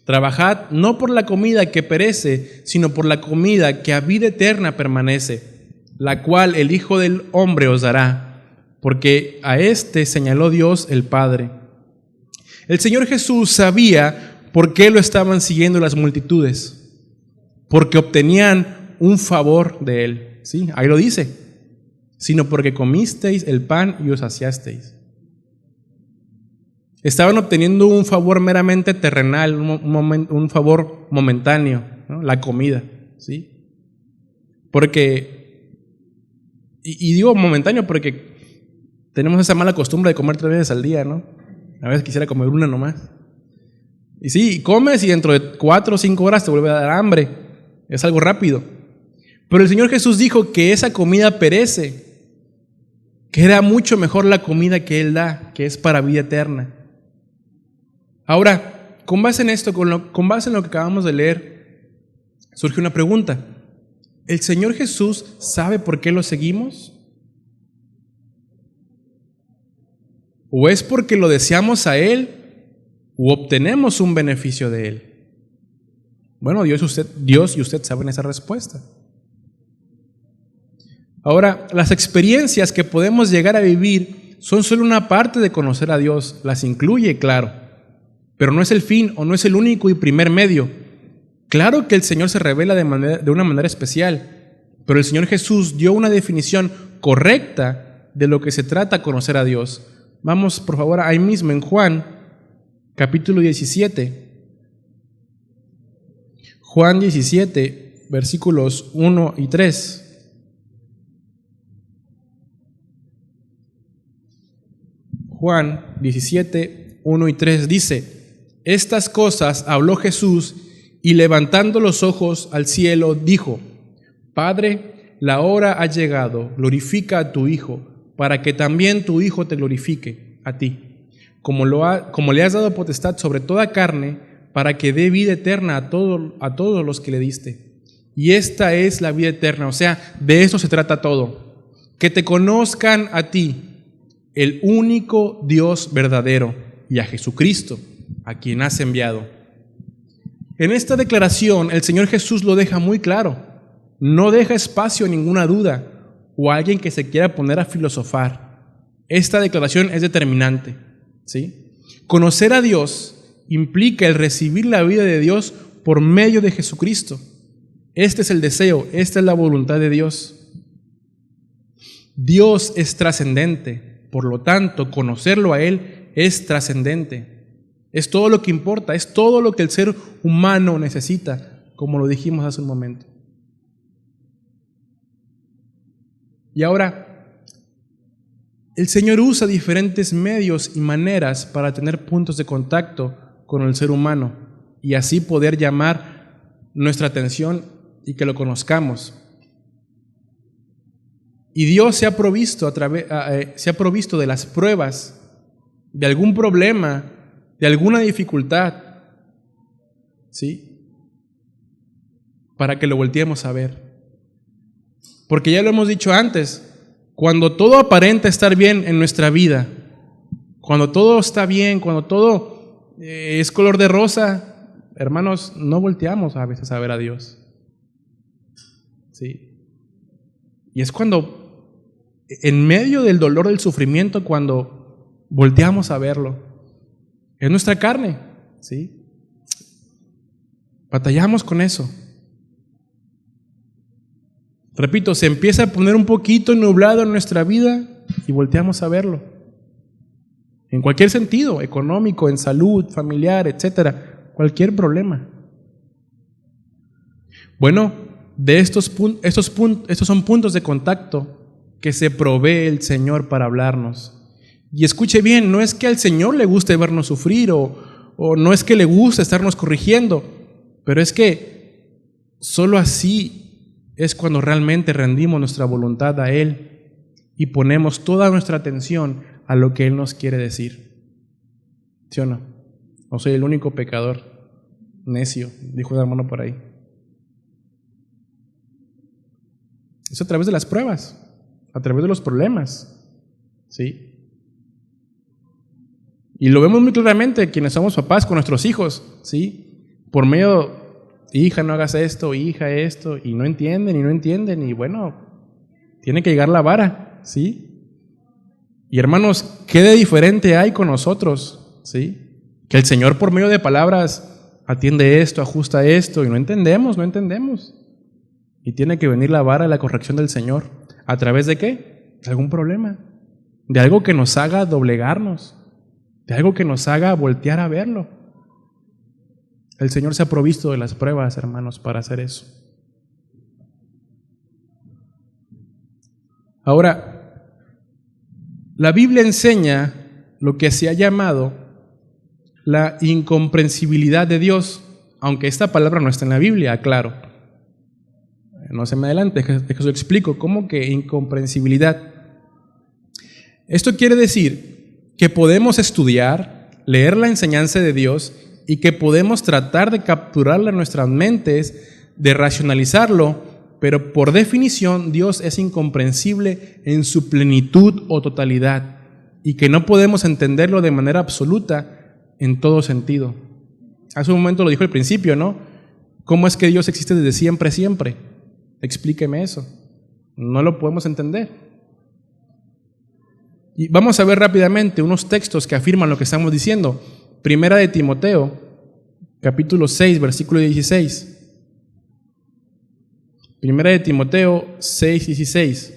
Trabajad no por la comida que perece, sino por la comida que a vida eterna permanece, la cual el Hijo del Hombre os dará, porque a éste señaló Dios el Padre. El Señor Jesús sabía por qué lo estaban siguiendo las multitudes, porque obtenían un favor de Él. ¿Sí? Ahí lo dice. Sino porque comisteis el pan y os saciasteis. Estaban obteniendo un favor meramente terrenal, un favor momentáneo, ¿no? La comida, ¿sí? Porque, y digo momentáneo porque tenemos esa mala costumbre de comer 3 veces al día, ¿no? A veces quisiera comer una nomás. Y sí, comes y dentro de 4 o 5 horas te vuelve a dar hambre. Es algo rápido. Pero el Señor Jesús dijo que esa comida perece, que era mucho mejor la comida que Él da, que es para vida eterna. Ahora, con base en esto, con base en lo que acabamos de leer, surge una pregunta. ¿El Señor Jesús sabe por qué lo seguimos? ¿O es porque lo deseamos a Él u obtenemos un beneficio de Él? Bueno, Dios y usted saben esa respuesta. Ahora, las experiencias que podemos llegar a vivir son solo una parte de conocer a Dios. Las incluye, claro, pero no es el fin o no es el único y primer medio. Claro que el Señor se revela de una manera especial, pero el Señor Jesús dio una definición correcta de lo que se trata conocer a Dios. Vamos, por favor, ahí mismo en Juan, capítulo 17. Juan 17, versículos 1 y 3. Juan 17, 1 y 3 dice: estas cosas habló Jesús y levantando los ojos al cielo dijo: Padre, la hora ha llegado, glorifica a tu Hijo, para que también tu Hijo te glorifique a ti, como le has dado potestad sobre toda carne, para que dé vida eterna a todos los que le diste. Y esta es la vida eterna, o sea, de eso se trata todo, que te conozcan a ti, el único Dios verdadero, y a Jesucristo, a quien has enviado. En esta declaración el Señor Jesús lo deja muy claro, no deja espacio a ninguna duda o a alguien que se quiera poner a filosofar. Esta declaración es determinante, ¿sí? Conocer a Dios implica el recibir la vida de Dios por medio de Jesucristo. Este es el deseo, esta es la voluntad de Dios. Dios es trascendente. Por lo tanto, conocerlo a Él es trascendente. Es todo lo que importa, es todo lo que el ser humano necesita, como lo dijimos hace un momento. Y ahora, el Señor usa diferentes medios y maneras para tener puntos de contacto con el ser humano y así poder llamar nuestra atención y que lo conozcamos. Y Dios se ha provisto de las pruebas, de algún problema, de alguna dificultad, ¿sí? para que lo volteemos a ver. Porque ya lo hemos dicho antes, cuando todo aparenta estar bien en nuestra vida, cuando todo está bien, cuando todo es color de rosa, hermanos, no volteamos a veces a ver a Dios. ¿Sí? Y es cuando, en medio del dolor, del sufrimiento, cuando volteamos a verlo. Es nuestra carne, ¿sí? Batallamos con eso. Repito, se empieza a poner un poquito nublado en nuestra vida y volteamos a verlo. En cualquier sentido, económico, en salud, familiar, etcétera, cualquier problema. Bueno, estos son puntos de contacto que se provee el Señor para hablarnos. Y escuche bien, no es que al Señor le guste vernos sufrir o no es que le guste estarnos corrigiendo, pero es que solo así es cuando realmente rendimos nuestra voluntad a Él y ponemos toda nuestra atención a lo que Él nos quiere decir. ¿Sí o no? No soy el único pecador necio, dijo un hermano por ahí. Es a través de las pruebas, a través de los problemas, ¿sí? Y lo vemos muy claramente quienes somos papás con nuestros hijos, ¿sí? Por medio, hija, no hagas esto, hija, esto, y no entienden, y bueno, tiene que llegar la vara, ¿sí? Y hermanos, ¿qué de diferente hay con nosotros, ¿sí? Que el Señor por medio de palabras atiende esto, ajusta esto, y no entendemos. Y tiene que venir la vara de la corrección del Señor. ¿A través de qué? De algún problema, de algo que nos haga doblegarnos, de algo que nos haga voltear a verlo. El Señor se ha provisto de las pruebas, hermanos, para hacer eso. Ahora, la Biblia enseña lo que se ha llamado la incomprensibilidad de Dios, aunque esta palabra no está en la Biblia, aclaro. No se me adelante, que os lo explico. ¿Cómo que incomprensibilidad? Esto quiere decir que podemos estudiar, leer la enseñanza de Dios y que podemos tratar de capturarla en nuestras mentes, de racionalizarlo, pero por definición Dios es incomprensible en su plenitud o totalidad y que no podemos entenderlo de manera absoluta en todo sentido. Hace un momento lo dijo al principio, ¿no? ¿Cómo es que Dios existe desde siempre, siempre? Explíqueme eso. No lo podemos entender. Y vamos a ver rápidamente unos textos que afirman lo que estamos diciendo. Primera de Timoteo, capítulo 6, versículo 16. Primera de Timoteo 6, 16.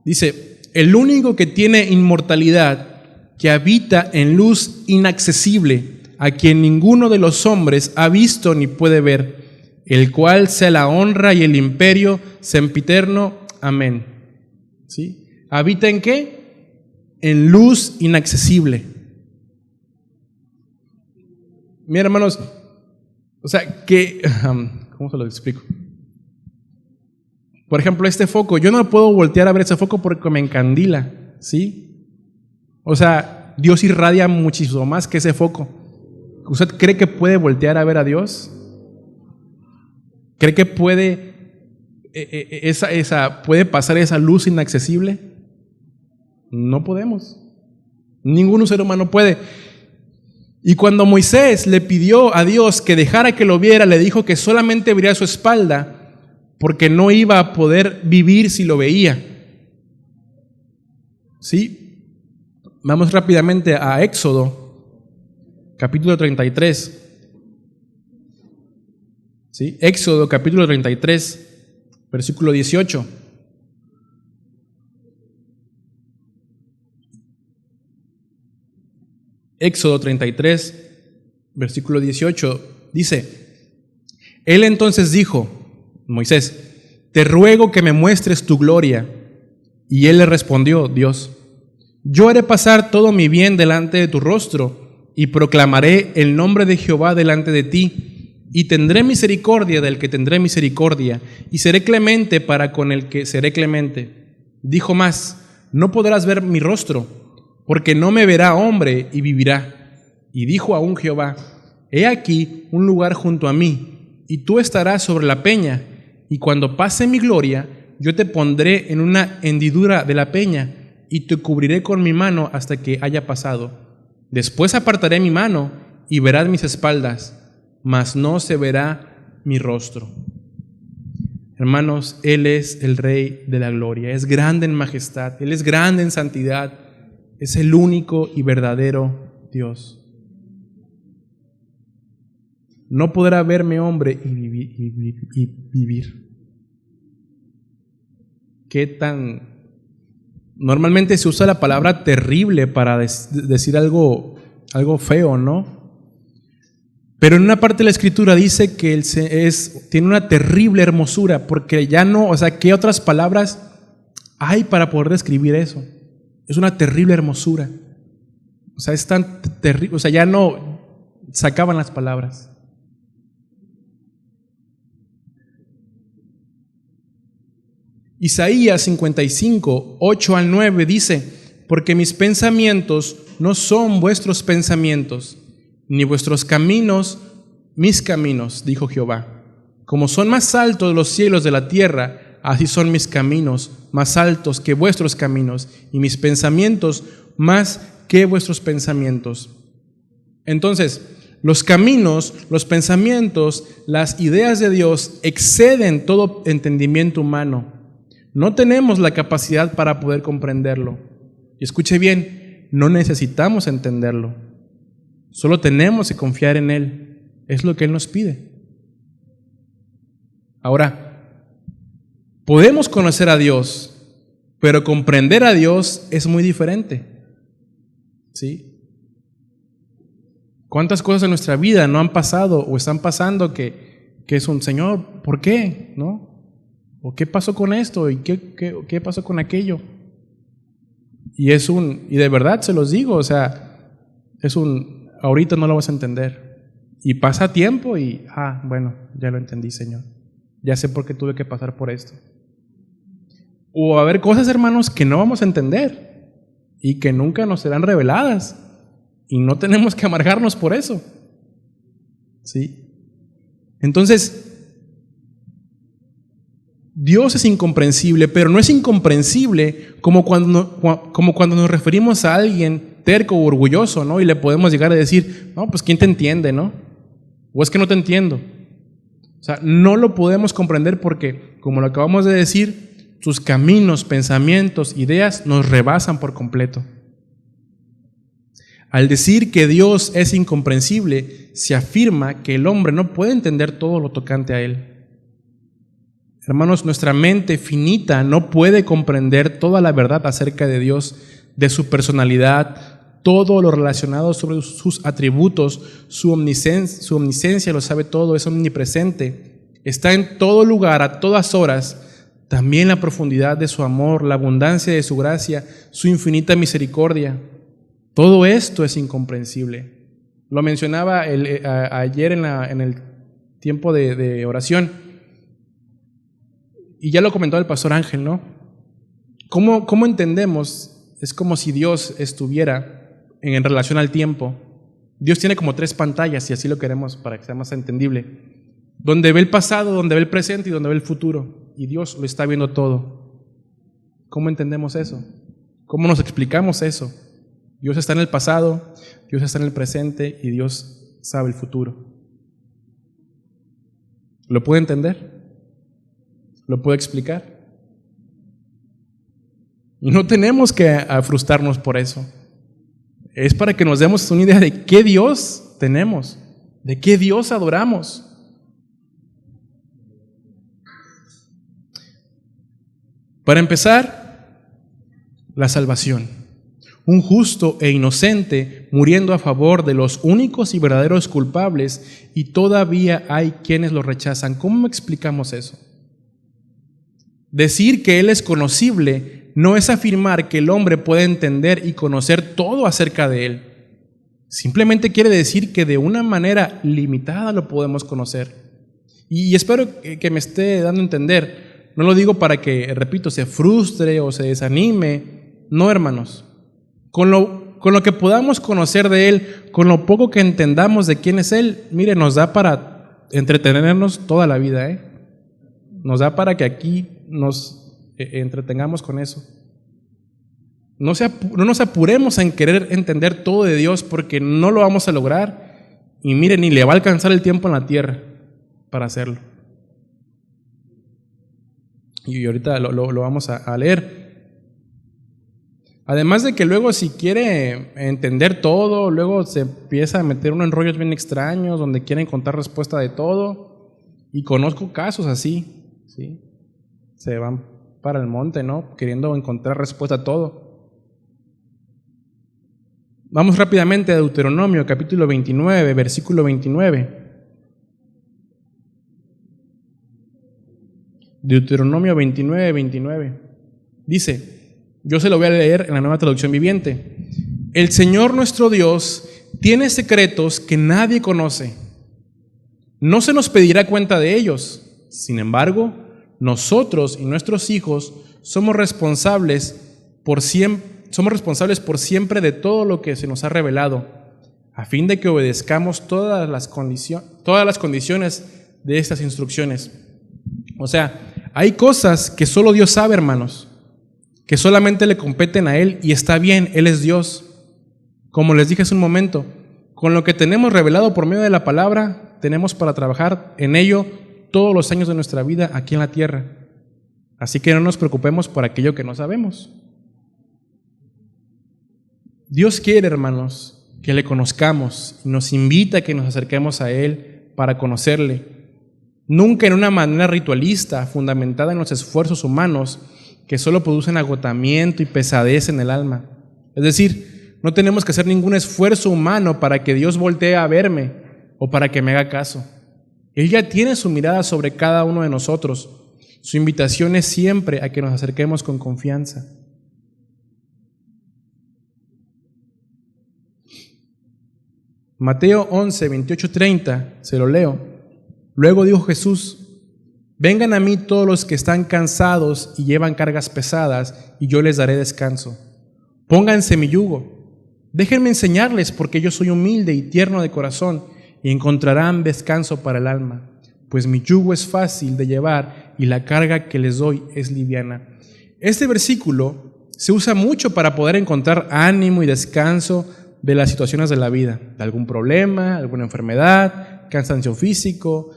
Dice, el único que tiene inmortalidad, que habita en luz inaccesible, a quien ninguno de los hombres ha visto ni puede ver, el cual sea la honra y el imperio sempiterno. Amén. ¿Sí? ¿Habita en qué? En luz inaccesible. Mira, hermanos, o sea, que, ¿cómo se lo explico? Por ejemplo, este foco, yo no puedo voltear a ver ese foco porque me encandila, ¿sí? O sea, Dios irradia muchísimo más que ese foco. ¿Usted cree que puede voltear a ver a Dios? ¿Cree que puede puede pasar esa luz inaccesible? No podemos. Ningún ser humano puede. Y cuando Moisés le pidió a Dios que dejara que lo viera, le dijo que solamente vería su espalda porque no iba a poder vivir si lo veía. ¿Sí? Vamos rápidamente a Éxodo, capítulo 33. ¿Sí? Éxodo, capítulo 33, versículo 18. Éxodo 33, versículo 18, dice, él entonces dijo, Moisés, te ruego que me muestres tu gloria. Y él le respondió, Dios, yo haré pasar todo mi bien delante de tu rostro y proclamaré el nombre de Jehová delante de ti y tendré misericordia del que tendré misericordia y seré clemente para con el que seré clemente. Dijo más, no podrás ver mi rostro porque no me verá hombre y vivirá. Y dijo aún Jehová, he aquí un lugar junto a mí, y tú estarás sobre la peña, y cuando pase mi gloria, yo te pondré en una hendidura de la peña, y te cubriré con mi mano hasta que haya pasado. Después apartaré mi mano, y verás mis espaldas, mas no se verá mi rostro. Hermanos, Él es el Rey de la gloria, es grande en majestad, Él es grande en santidad, es el único y verdadero Dios. No podrá verme hombre y vivir. ¿Qué tan...? Normalmente se usa la palabra terrible para decir algo feo, ¿no? Pero en una parte de la Escritura dice que tiene una terrible hermosura, porque ya no, o sea, ¿qué otras palabras hay para poder describir eso? Es una terrible hermosura. O sea, es tan terrible, o sea, ya no se acaban las palabras. Isaías 55, 8 al 9 dice: porque mis pensamientos no son vuestros pensamientos, ni vuestros caminos mis caminos, dijo Jehová. Como son más altos los cielos de la tierra, así son mis caminos más altos que vuestros caminos, y mis pensamientos más que vuestros pensamientos. Entonces, los caminos, los pensamientos, las ideas de Dios exceden todo entendimiento humano. No tenemos la capacidad para poder comprenderlo. Y escuche bien, no necesitamos entenderlo. Solo tenemos que confiar en Él. Es lo que Él nos pide. Ahora, podemos conocer a Dios, pero comprender a Dios es muy diferente. ¿Sí? ¿Cuántas cosas en nuestra vida no han pasado o están pasando que es un Señor? ¿Por qué? ¿No? ¿O qué pasó con esto? ¿Y qué pasó con aquello? Y de verdad se los digo, o sea, ahorita no lo vas a entender. Y pasa tiempo y, bueno, ya lo entendí, Señor. Ya sé por qué tuve que pasar por esto. O va a haber cosas, hermanos, que no vamos a entender y que nunca nos serán reveladas. Y no tenemos que amargarnos por eso. ¿Sí? Entonces, Dios es incomprensible, pero no es incomprensible como cuando nos referimos a alguien terco o orgulloso, ¿no? Y le podemos llegar a decir, no, pues ¿quién te entiende, no? O es que no te entiendo. O sea, no lo podemos comprender porque, como lo acabamos de decir, sus caminos, pensamientos, ideas nos rebasan por completo. Al decir que Dios es incomprensible, se afirma que el hombre no puede entender todo lo tocante a Él. Hermanos, nuestra mente finita no puede comprender toda la verdad acerca de Dios, de su personalidad, todo lo relacionado sobre sus atributos, su omnisciencia lo sabe todo, es omnipresente, está en todo lugar, a todas horas. También la profundidad de su amor, la abundancia de su gracia, su infinita misericordia. Todo esto es incomprensible. Lo mencionaba ayer en el tiempo de oración. Y ya lo comentó el pastor Ángel, ¿no? ¿Cómo entendemos? Es como si Dios estuviera en relación al tiempo. Dios tiene como 3 pantallas, y así lo queremos para que sea más entendible. Donde ve el pasado, donde ve el presente y donde ve el futuro. Y Dios lo está viendo todo. ¿Cómo entendemos eso? ¿Cómo nos explicamos eso? Dios está en el pasado, Dios está en el presente y Dios sabe el futuro. ¿Lo puede entender? ¿Lo puede explicar? Y no tenemos que frustrarnos por eso. Es para que nos demos una idea de qué Dios tenemos, de qué Dios adoramos. Para empezar, la salvación. Un justo e inocente muriendo a favor de los únicos y verdaderos culpables, y todavía hay quienes lo rechazan. ¿Cómo explicamos eso? Decir que Él es conocible no es afirmar que el hombre puede entender y conocer todo acerca de Él. Simplemente quiere decir que de una manera limitada lo podemos conocer. Y espero que me esté dando a entender. No lo digo para que, repito, se frustre o se desanime. No, hermanos. Con lo con lo que podamos conocer de Él, con lo poco que entendamos de quién es Él, mire, nos da para entretenernos toda la vida, ¿eh? Nos da para que aquí nos entretengamos con eso. No nos apuremos en querer entender todo de Dios, porque no lo vamos a lograr. Y mire, ni le va a alcanzar el tiempo en la tierra para hacerlo. Y ahorita lo vamos a leer. Además de que luego, si quiere entender todo, luego se empieza a meter uno en rollos bien extraños, donde quiere encontrar respuesta de todo. Y conozco casos así, ¿sí? Se van para el monte, ¿no? Queriendo encontrar respuesta a todo. Vamos rápidamente a Deuteronomio, capítulo 29, versículo 29. Deuteronomio 29, 29. Dice, yo se lo voy a leer en la Nueva Traducción Viviente. El Señor nuestro Dios tiene secretos que nadie conoce. No se nos pedirá cuenta de ellos. Sin embargo, nosotros y nuestros hijos somos responsables por siempre de todo lo que se nos ha revelado, a fin de que obedezcamos todas las condiciones de estas instrucciones. O sea, hay cosas que solo Dios sabe, hermanos, que solamente le competen a Él, y está bien, Él es Dios. Como les dije hace un momento, con lo que tenemos revelado por medio de la palabra, tenemos para trabajar en ello todos los años de nuestra vida aquí en la tierra. Así que no nos preocupemos por aquello que no sabemos. Dios quiere, hermanos, que le conozcamos y nos invita a que nos acerquemos a Él para conocerle. Nunca en una manera ritualista, fundamentada en los esfuerzos humanos que solo producen agotamiento y pesadez en el alma. Es decir, no tenemos que hacer ningún esfuerzo humano para que Dios voltee a verme o para que me haga caso. Él ya tiene su mirada sobre cada uno de nosotros. Su invitación es siempre a que nos acerquemos con confianza. Mateo 11, 28, 30, se lo leo. Luego dijo Jesús, vengan a mí todos los que están cansados y llevan cargas pesadas, y yo les daré descanso. Pónganse mi yugo. Déjenme enseñarles, porque yo soy humilde y tierno de corazón, y encontrarán descanso para el alma, pues mi yugo es fácil de llevar y la carga que les doy es liviana. Este versículo se usa mucho para poder encontrar ánimo y descanso de las situaciones de la vida, de algún problema, alguna enfermedad, cansancio físico,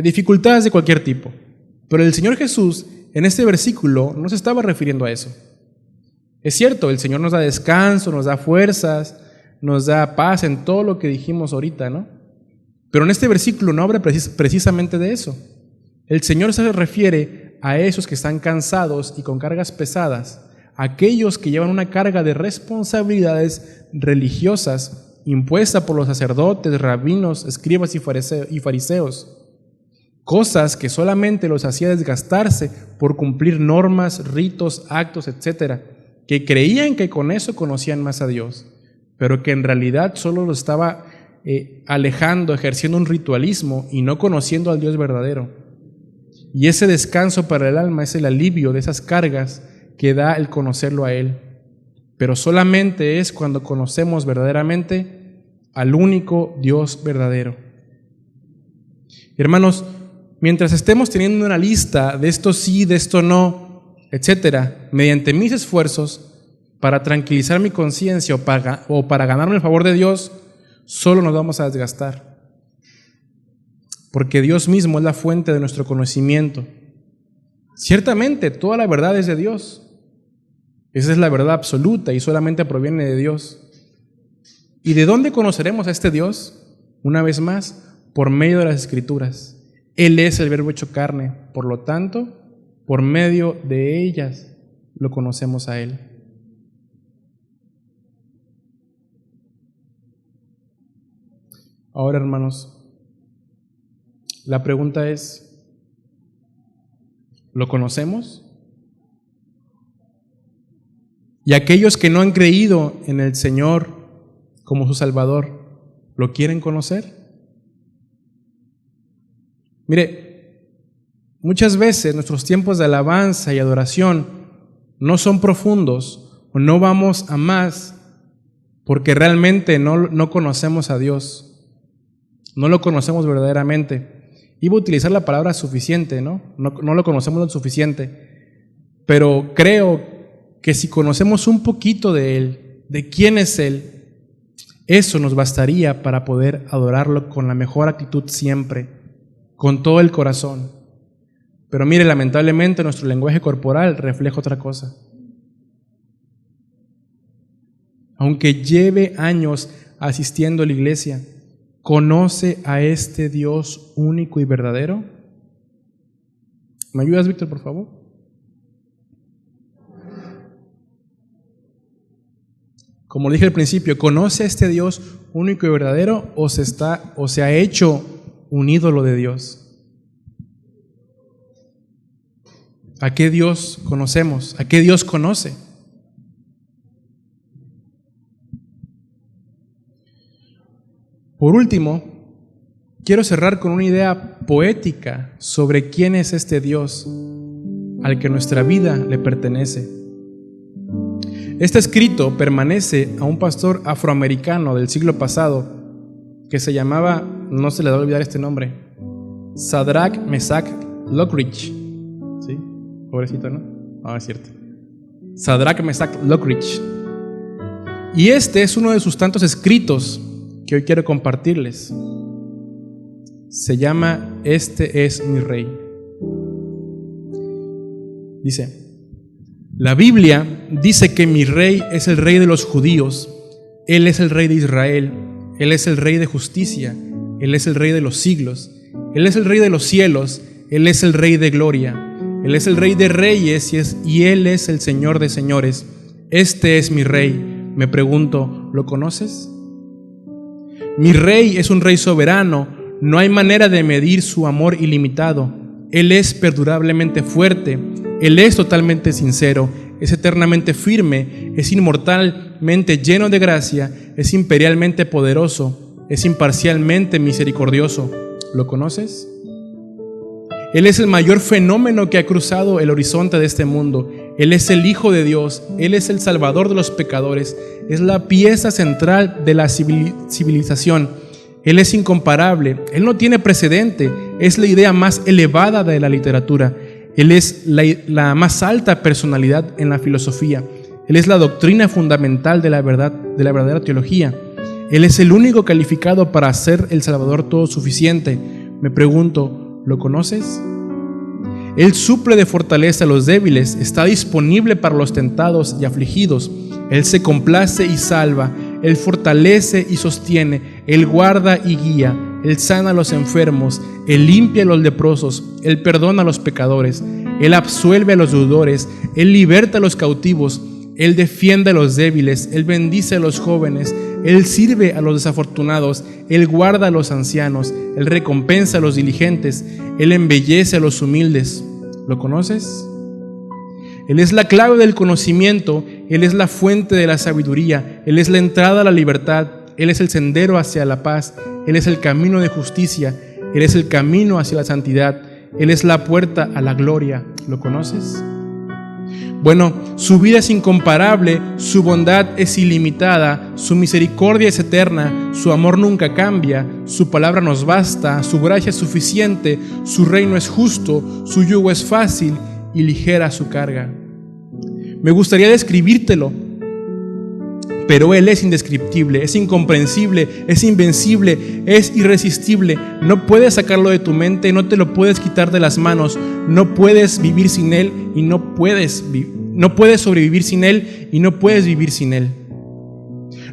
dificultades de cualquier tipo. Pero el Señor Jesús en este versículo no se estaba refiriendo a eso. Es cierto, el Señor nos da descanso, nos da fuerzas, nos da paz en todo lo que dijimos ahorita, ¿no? Pero en este versículo no habla precisamente de eso. El Señor se refiere a esos que están cansados y con cargas pesadas, aquellos que llevan una carga de responsabilidades religiosas impuesta por los sacerdotes, rabinos, escribas y fariseos. Cosas que solamente los hacía desgastarse por cumplir normas, ritos, actos, etcétera, que creían que con eso conocían más a Dios, pero que en realidad solo los estaba alejando, ejerciendo un ritualismo y no conociendo al Dios verdadero. Y ese descanso para el alma es el alivio de esas cargas que da el conocerlo a Él. Pero solamente es cuando conocemos verdaderamente al único Dios verdadero. Hermanos, mientras estemos teniendo una lista de esto sí, de esto no, etcétera, mediante mis esfuerzos para tranquilizar mi conciencia o para ganarme el favor de Dios, solo nos vamos a desgastar. Porque Dios mismo es la fuente de nuestro conocimiento. Ciertamente, toda la verdad es de Dios. Esa es la verdad absoluta y solamente proviene de Dios. ¿Y de dónde conoceremos a este Dios? Una vez más, por medio de las Escrituras. Él es el Verbo hecho carne, por lo tanto, por medio de ellas lo conocemos a Él. Ahora, hermanos, la pregunta es, ¿lo conocemos? Y aquellos que no han creído en el Señor como su Salvador, ¿lo quieren conocer? Mire, muchas veces nuestros tiempos de alabanza y adoración no son profundos o no vamos a más porque realmente no conocemos a Dios, no lo conocemos verdaderamente. Iba a utilizar la palabra suficiente, ¿no? No lo conocemos lo suficiente, pero creo que si conocemos un poquito de Él, de quién es Él, eso nos bastaría para poder adorarlo con la mejor actitud siempre, con todo el corazón. Pero mire, lamentablemente nuestro lenguaje corporal refleja otra cosa. Aunque lleve años asistiendo a la iglesia, ¿conoce a este Dios único y verdadero? ¿Me ayudas, Víctor, por favor? Como dije al principio, ¿conoce a este Dios único y verdadero o se ha hecho un ídolo de Dios? ¿A qué Dios conocemos? ¿A qué Dios conoce? Por último, quiero cerrar con una idea poética sobre quién es este Dios al que nuestra vida le pertenece. Este escrito pertenece a un pastor afroamericano del siglo pasado que se llamaba, no se le va a olvidar este nombre, Shadrach Meshach Lockridge. ¿Sí? Pobrecito, ¿no? No, es cierto. Shadrach Meshach Lockridge. Y este es uno de sus tantos escritos que hoy quiero compartirles. Se llama Este es mi Rey. Dice: la Biblia dice que mi Rey es el Rey de los judíos, Él es el Rey de Israel, Él es el Rey de justicia, Él es el Rey de los siglos, Él es el Rey de los cielos, Él es el Rey de gloria, Él es el Rey de reyes y Él es el Señor de señores. Este es mi Rey. Me pregunto, ¿lo conoces? Mi Rey es un Rey soberano, no hay manera de medir su amor ilimitado. Él es perdurablemente fuerte, Él es totalmente sincero, es eternamente firme, es inmortalmente lleno de gracia, es imperialmente poderoso, es imparcialmente misericordioso. ¿Lo conoces? Él es el mayor fenómeno que ha cruzado el horizonte de este mundo. Él es el Hijo de Dios, Él es el Salvador de los pecadores, es la pieza central de la civilización. Él es incomparable, Él no tiene precedente, es la idea más elevada de la literatura. Él es la más alta personalidad en la filosofía. Él es la doctrina fundamental de la verdadera teología. Él es el único calificado para ser el Salvador todo suficiente. Me pregunto, ¿lo conoces? Él suple de fortaleza a los débiles, está disponible para los tentados y afligidos. Él se complace y salva, Él fortalece y sostiene, Él guarda y guía, Él sana a los enfermos, Él limpia a los leprosos, Él perdona a los pecadores, Él absuelve a los deudores, Él liberta a los cautivos, Él defiende a los débiles, Él bendice a los jóvenes, Él sirve a los desafortunados, Él guarda a los ancianos, Él recompensa a los diligentes, Él embellece a los humildes. ¿Lo conoces? Él es la clave del conocimiento, Él es la fuente de la sabiduría, Él es la entrada a la libertad, Él es el sendero hacia la paz, Él es el camino de justicia, Él es el camino hacia la santidad, Él es la puerta a la gloria. ¿Lo conoces? Bueno, su vida es incomparable, su bondad es ilimitada, su misericordia es eterna, su amor nunca cambia, su palabra nos basta, su gracia es suficiente, su reino es justo, su yugo es fácil y ligera su carga. Me gustaría describírtelo, pero Él es indescriptible, es incomprensible, es invencible, es irresistible. No puedes sacarlo de tu mente, no te lo puedes quitar de las manos, no puedes vivir sin Él y no puedes sobrevivir sin Él y no puedes vivir sin Él.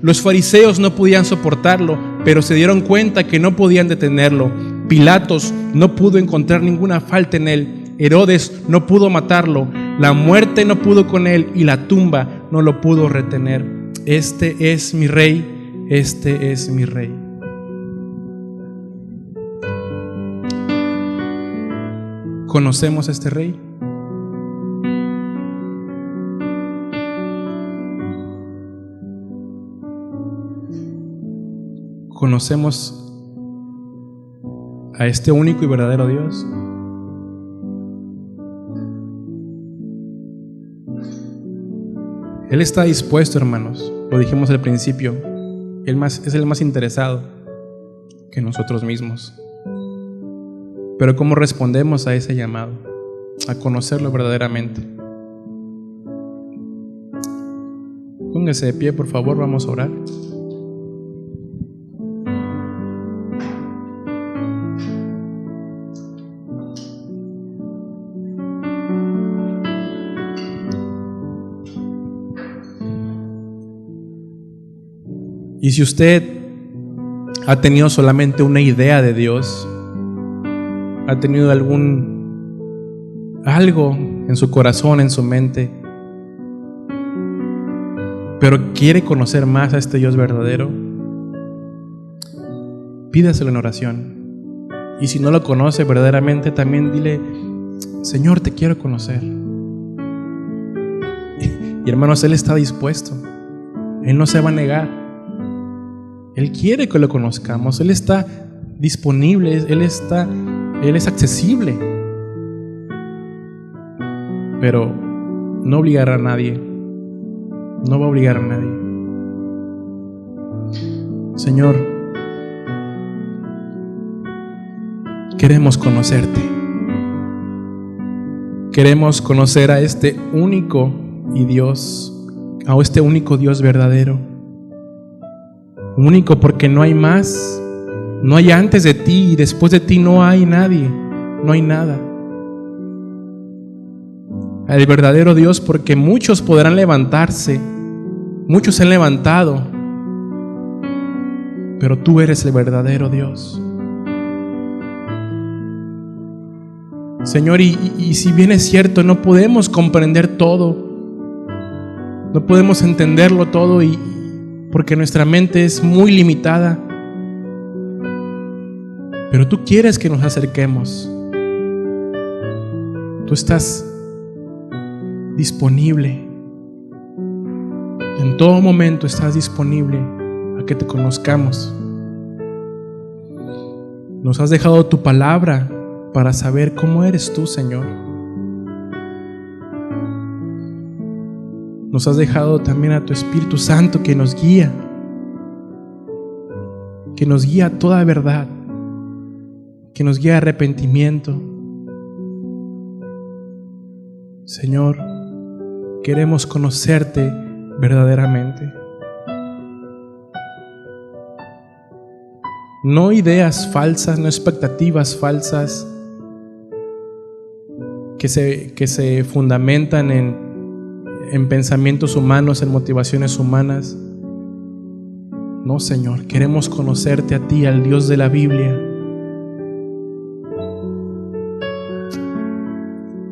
Los fariseos no podían soportarlo, pero se dieron cuenta que no podían detenerlo. Pilatos no pudo encontrar ninguna falta en Él. Herodes no pudo matarlo, la muerte no pudo con Él y la tumba no lo pudo retener. Este es mi Rey, este es mi Rey. ¿Conocemos a este Rey? ¿Conocemos a este único y verdadero Dios? Él está dispuesto, hermanos. Lo dijimos al principio, es el más interesado que nosotros mismos. Pero ¿cómo respondemos a ese llamado? A conocerlo verdaderamente. Póngase de pie, por favor, vamos a orar. Y si usted ha tenido solamente una idea de Dios, ha tenido algo en su corazón, en su mente, pero quiere conocer más a este Dios verdadero, pídaselo en oración. Y si no lo conoce verdaderamente, también dile: Señor, te quiero conocer. Y hermanos, Él está dispuesto. Él no se va a negar. Él quiere que lo conozcamos. Él está disponible. Él es accesible. Pero no obligará a nadie. No va a obligar a nadie. Señor, queremos conocerte. Queremos conocer a este único Dios verdadero. Único porque no hay más. No hay antes de ti y después de ti no hay nadie. No hay nada. El verdadero Dios, porque muchos podrán levantarse. Muchos se han levantado. Pero tú eres el verdadero Dios. Señor, y si bien es cierto, no podemos comprender todo. No podemos entenderlo todo porque nuestra mente es muy limitada. Pero tú quieres que nos acerquemos. Tú estás disponible. En todo momento estás disponible a que te conozcamos. Nos has dejado tu palabra para saber cómo eres tú, Señor. Nos has dejado también a tu Espíritu Santo que nos guía a toda verdad, que nos guía a arrepentimiento. Señor, queremos conocerte verdaderamente. No ideas falsas, no expectativas falsas que se fundamentan en pensamientos humanos, en motivaciones humanas. No, Señor, queremos conocerte a ti, al Dios de la Biblia,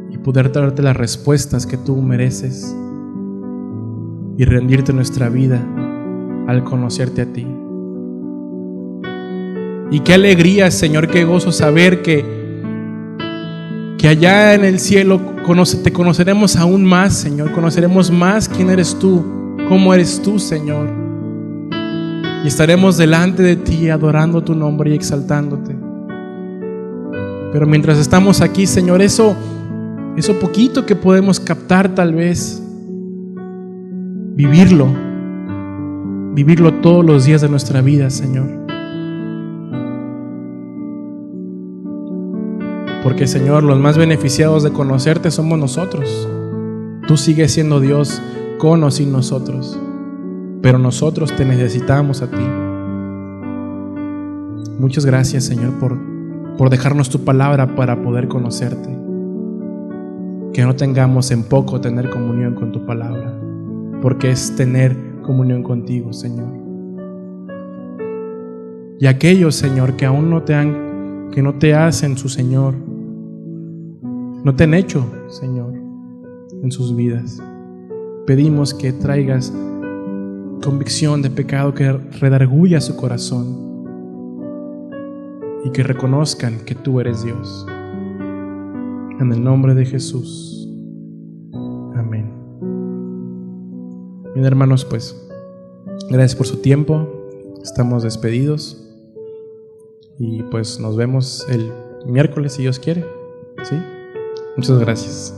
y poder darte las respuestas que tú mereces y rendirte nuestra vida al conocerte a ti. Y qué alegría, Señor, qué gozo saber que allá en el cielo te conoceremos aún más, Señor. Conoceremos más quién eres tú, cómo eres tú, Señor. Y estaremos delante de ti adorando tu nombre y exaltándote. Pero mientras estamos aquí, Señor, eso poquito que podemos captar, tal vez vivirlo todos los días de nuestra vida, Señor. Porque, Señor, los más beneficiados de conocerte somos nosotros. Tú sigues siendo Dios con o sin nosotros, pero nosotros te necesitamos a ti. Muchas gracias, Señor, por dejarnos tu palabra para poder conocerte. Que no tengamos en poco tener comunión con tu palabra, porque es tener comunión contigo, Señor. Y aquellos, Señor, que aún que no te hacen su Señor, no te han hecho, Señor, en sus vidas, pedimos que traigas convicción de pecado, que redarguya su corazón y que reconozcan que tú eres Dios. En el nombre de Jesús. Amén. Bien, hermanos, pues gracias por su tiempo. Estamos despedidos y pues nos vemos el miércoles si Dios quiere. ¿Sí? Muchas gracias.